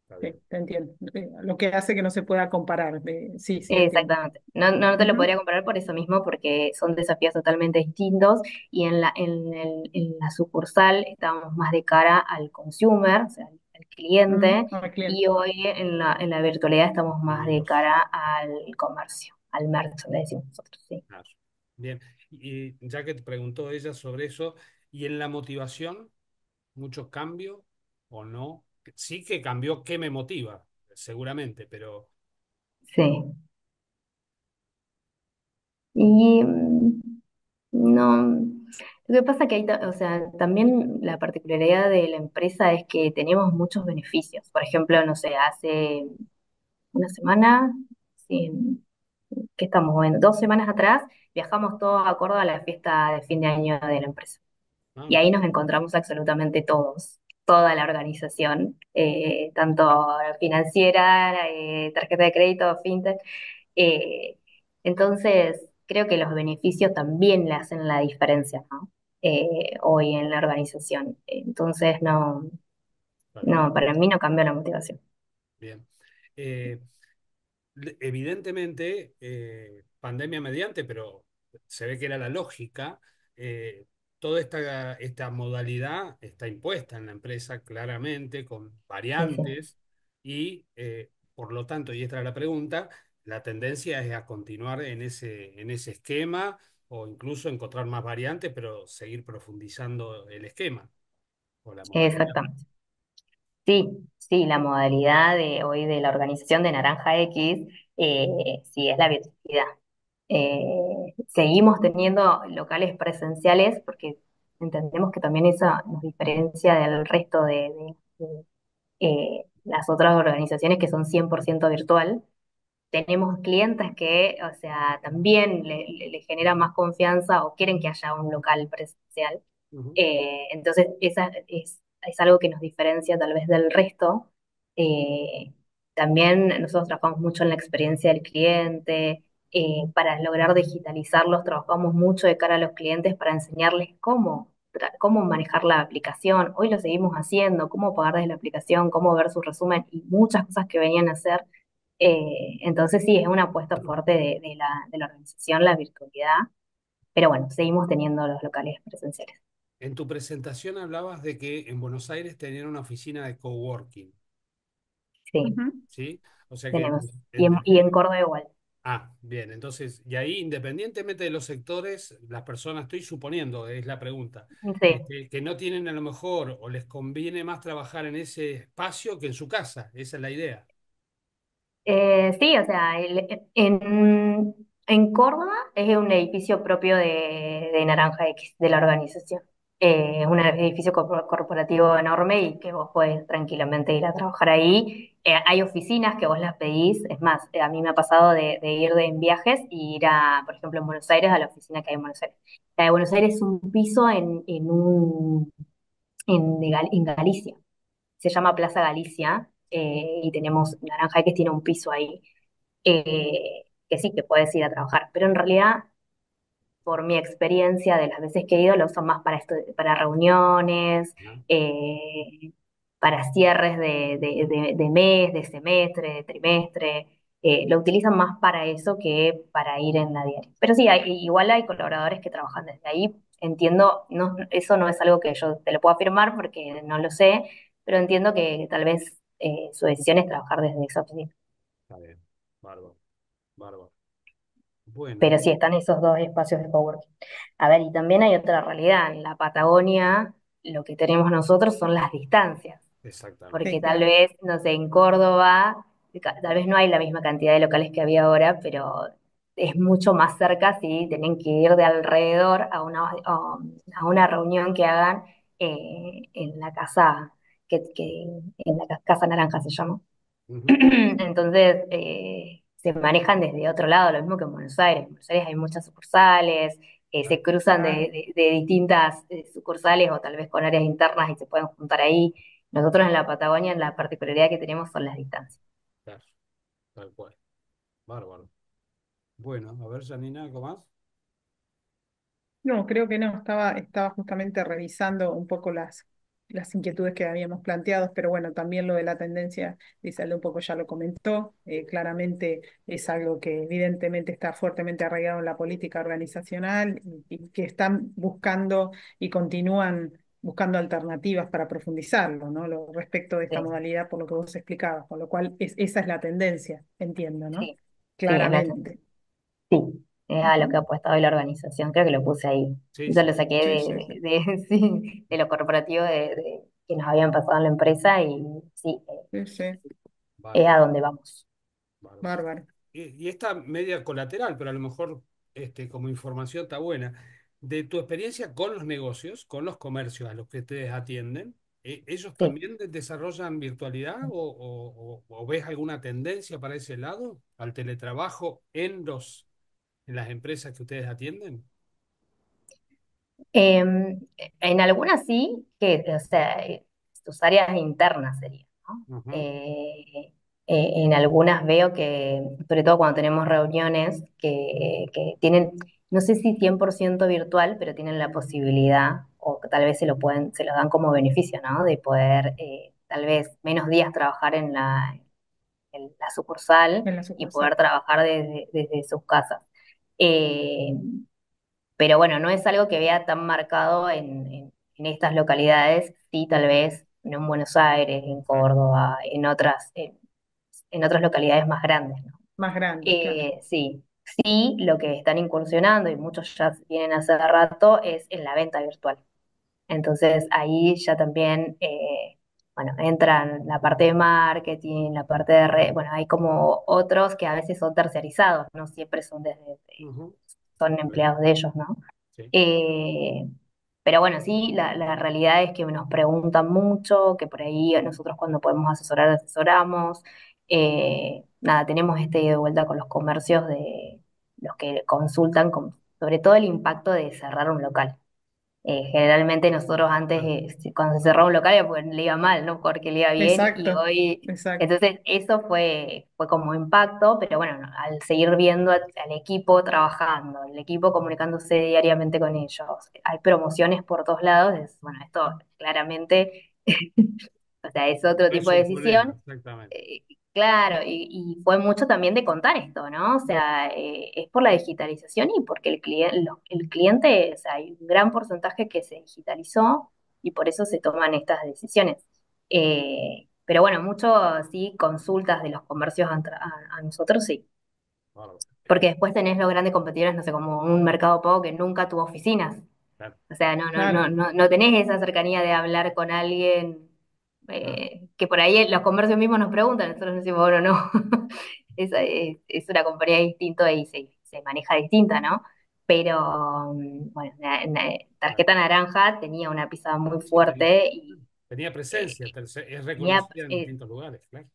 Está Sí, bien. te entiendo. Lo que hace que no se pueda comparar. Sí, sí, entiendo. Exactamente. No te lo Ujú. podría comparar por eso mismo, porque son desafíos totalmente distintos y en la sucursal estábamos más de cara al consumer, o sea, al cliente, Al cliente. y hoy en la virtualidad estamos más de Amigos. cara al comercio, al merchant, le decimos nosotros, sí. Claro. Bien. Y ya que te preguntó ella sobre eso, ¿y en la motivación, mucho cambio o no? Sí que cambió qué me motiva, seguramente, pero Sí. Y no, lo que pasa que o sea, también la particularidad de la empresa es que tenemos muchos beneficios. Por ejemplo, no sé, hace una semana, sí, ¿qué estamos viendo? 2 semanas atrás viajamos todos a Córdoba a la fiesta de fin de año de la empresa. Y ah, ahí nos encontramos absolutamente todos, toda la organización, tanto financiera, tarjeta de crédito, fintech. Eh, entonces, creo que los beneficios también le hacen la diferencia, ¿no? Hoy en la organización. Entonces, está bien. no, para mí no cambió la motivación. Bien. Eh, Evidentemente, pandemia mediante, pero se ve que era la lógica, toda esta modalidad está impuesta en la empresa claramente, con Sí, sí. variantes, y por lo tanto, y esta era la pregunta, la tendencia es a continuar en ese esquema o incluso encontrar más variantes, pero seguir profundizando el esquema o la modalidad. Exactamente. Sí, sí, la modalidad de hoy de la organización de Naranja X, sí, es la virtualidad. Seguimos teniendo locales presenciales porque entendemos que también eso nos diferencia del resto de, las otras organizaciones que son 100% virtual. Tenemos clientes que, o sea, también le genera más confianza o quieren que haya un local presencial. Ujú. Entonces, esa es algo que nos diferencia tal vez del resto. También nosotros trabajamos mucho en la experiencia del cliente, para lograr digitalizarlos, trabajamos mucho de cara a los clientes para enseñarles cómo manejar la aplicación. Hoy lo seguimos haciendo, cómo pagar desde la aplicación, cómo ver su resumen y muchas cosas que venían a hacer. Entonces sí, es una apuesta fuerte de la organización, la virtualidad, pero bueno, seguimos teniendo los locales presenciales. En tu presentación hablabas de que en Buenos Aires tenían una oficina de coworking, Sí, Ujú. ¿sí? O sea que tenemos. Y en Córdoba igual. bien, entonces, y ahí independientemente de los sectores, las personas, estoy suponiendo, es la pregunta, Sí. que no tienen a lo mejor o les conviene más trabajar en ese espacio que en su casa, esa es la idea. Sí, o sea, en Córdoba es un edificio propio de Naranja X, de la organización. Es un edificio corporativo enorme y que vos podés tranquilamente ir a trabajar ahí. Hay oficinas que vos las pedís, es más, a mí me ha pasado de ir en viajes y ir por ejemplo, en Buenos Aires, a la oficina que hay en Buenos Aires. La de Buenos Aires es un piso en Galicia, se llama Plaza Galicia, y tenemos Naranja X tiene un piso ahí, que sí, que puedes ir a trabajar, pero en realidad, por mi experiencia de las veces que he ido, lo usan más para esto, para reuniones, ¿No? eh, para cierres de mes, de semestre, de trimestre. Lo utilizan más para eso que para ir en la diaria. Pero sí, igual hay colaboradores que trabajan desde ahí. Entiendo, no, eso no es algo que yo te lo puedo afirmar porque no lo sé, pero entiendo que tal vez su decisión es trabajar desde esa oficina. Está bien, bárbaro, bárbaro. Bueno, Pero sí están esos dos espacios de coworking. A ver, y también hay otra realidad. En la Patagonia, lo que tenemos nosotros son las distancias, exactamente. porque Sí, tal claro. vez, no sé, en Córdoba, tal vez no hay la misma cantidad de locales que había ahora, pero es mucho más cerca si tienen que ir de alrededor a una reunión que hagan en la casa, en la Casa Naranja se llama. Ujú. Entonces, se manejan desde otro lado, lo mismo que en Buenos Aires. En Buenos Aires hay muchas sucursales, se cruzan Claro. de distintas sucursales o tal vez con áreas internas y se pueden juntar ahí. Nosotros en la Patagonia, la particularidad que tenemos son las distancias. Claro, tal cual, bárbaro. Bueno, a ver, Janina, ¿algo más? No, creo que no, estaba justamente revisando un poco las inquietudes que habíamos planteado, pero bueno, también lo de la tendencia, Lizalde un poco ya lo comentó, claramente es algo que evidentemente está fuertemente arraigado en la política organizacional y que están buscando y continúan buscando alternativas para profundizarlo, ¿no? Respecto de esta Sí, modalidad, por lo que vos explicabas, con lo cual esa es la tendencia, entiendo, ¿no? sí, sí, es la tendencia. Claramente. Sí, es a lo que Ujú. ha apostado hoy la organización, creo que lo puse ahí. Sí, Yo sí, lo saqué Sí, sí, sí. sí, de lo corporativo que nos habían pasado en la empresa y sí, Sí, sí. es a bárbaro, donde vamos. bárbaro. Bárbaro. Y esta media colateral, pero a lo mejor como información está buena, de tu experiencia con los negocios, con los comercios a los que ustedes atienden, ¿ellos Sí. también desarrollan virtualidad o ves alguna tendencia para ese lado, al teletrabajo en las empresas que ustedes atienden? En algunas sí, o sea, tus áreas internas serían, ¿no? Ujú, En algunas veo que, sobre todo cuando tenemos reuniones que tienen, no sé si 100% virtual, pero tienen la posibilidad, o que tal vez se lo dan como beneficio, ¿no? De poder, tal vez, menos días trabajar en la sucursal En la y poder sucursal. trabajar desde sus casas. Eh, pero bueno, no es algo que vea tan marcado en estas localidades, sí, tal vez no en Buenos Aires, en claro. Córdoba, en otras localidades más grandes, ¿no? Más grandes, claro. Sí, sí, lo que están incursionando, y muchos ya vienen hace rato, es en la venta virtual. Entonces ahí ya también, bueno, entran la parte de marketing, la parte de red, bueno, hay como otros que a veces son terciarizados, no siempre Ujú, son bueno, empleados de ellos, ¿no? sí. Eh, pero bueno, sí, la realidad es que nos preguntan mucho, que por ahí nosotros cuando podemos asesorar, asesoramos. Nada, tenemos este ida y vuelta con los comercios de los que consultan, sobre todo el impacto de cerrar un local. Generalmente nosotros antes, cuando se cerraba un local, era porque le iba mal, no porque le iba bien, y Exacto, hoy, exacto. entonces eso fue como impacto, pero bueno, no, al seguir viendo al equipo trabajando, el equipo comunicándose diariamente con ellos, hay promociones por todos lados, bueno, esto claramente, o sea, es otro tipo Es de un problema, decisión. exactamente. Claro, y fue mucho también de contar esto, ¿no? O sea, es por la digitalización y porque el cliente, o sea, hay un gran porcentaje que se digitalizó y por eso se toman estas decisiones. Pero bueno, mucho sí, consultas de los comercios a nosotros, sí. Bárbaro. Porque después tenés los grandes competidores, no sé, como un Mercado Pago que nunca tuvo oficinas. Claro, O sea, no, no, no, Claro, no, no tenés esa cercanía de hablar con alguien claro, que por ahí los comercios mismos nos preguntan, nosotros decimos, bueno, no, es una compañía distinta y se maneja distinta, ¿no? Pero, bueno, claro. Tarjeta Naranja tenía una pisada muy Sí, tenía, fuerte y tenía eh, presencia, es tenía reconocida en distintos lugares, claro.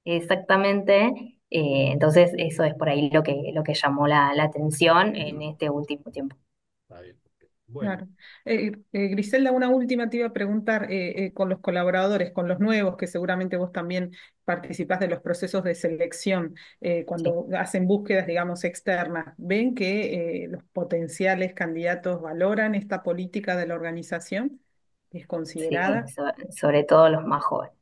exactamente, entonces eso es por ahí lo que llamó la atención en este último tiempo. Está bien. Bueno, claro. Griselda, una última te iba a preguntar, con los colaboradores, con los nuevos, que seguramente vos también participás de los procesos de selección, Sí, cuando hacen búsquedas, digamos, externas, ¿ven que los potenciales candidatos valoran esta política de la organización? ¿Es sí, considerada? sobre todo los más jóvenes.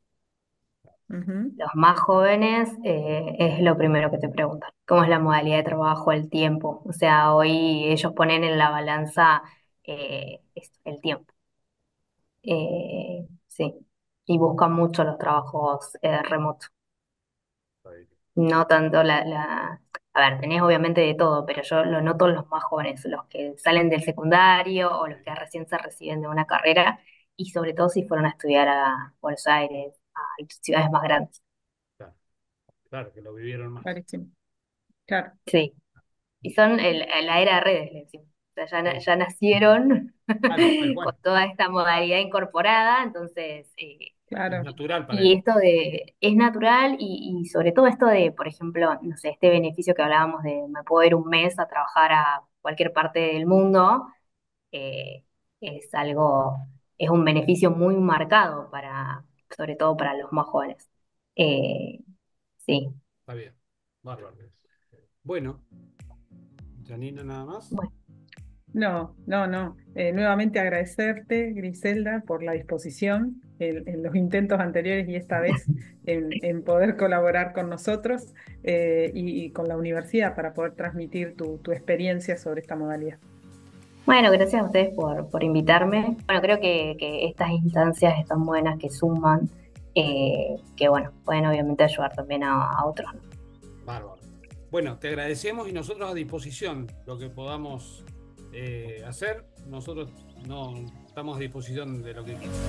Ujú. Los más jóvenes es lo primero que te preguntan. ¿Cómo es la modalidad de trabajo, el tiempo? O sea, hoy ellos ponen en la balanza el tiempo. Sí, y buscan mucho los trabajos remotos. está bien. No tanto A ver, tenés obviamente de todo, pero yo lo noto en los más jóvenes, los que salen del secundario o los que recién se reciben de una carrera y sobre todo si fueron a estudiar a Buenos Aires, a ciudades más grandes. Claro, claro, que lo vivieron más. Clarísimo. Claro, Sí. Y son la era de redes, le decimos. O sea, Sí, ya nacieron claro, tal con cual. toda esta modalidad incorporada, entonces, Es claro. natural para y ellos. esto es natural y sobre todo esto de, por ejemplo, no sé, este beneficio que hablábamos de me puedo ir un mes a trabajar a cualquier parte del mundo, eh, es algo, es un beneficio muy marcado sobre todo para los más jóvenes. Eh, sí. Está bien. Bárbaro. Bueno, Janina, nada más. No, no, no. Nuevamente agradecerte, Griselda, por la disposición en los intentos anteriores y esta vez en poder colaborar con nosotros, y con la universidad para poder transmitir tu experiencia sobre esta modalidad. Bueno, gracias a ustedes por invitarme. Bueno, creo que estas instancias están buenas, que suman, que bueno, pueden obviamente ayudar también a otros, ¿no? Bárbaro. Bueno, te agradecemos y nosotros a disposición lo que podamos hacer. Nosotros no estamos a disposición de lo que quieras.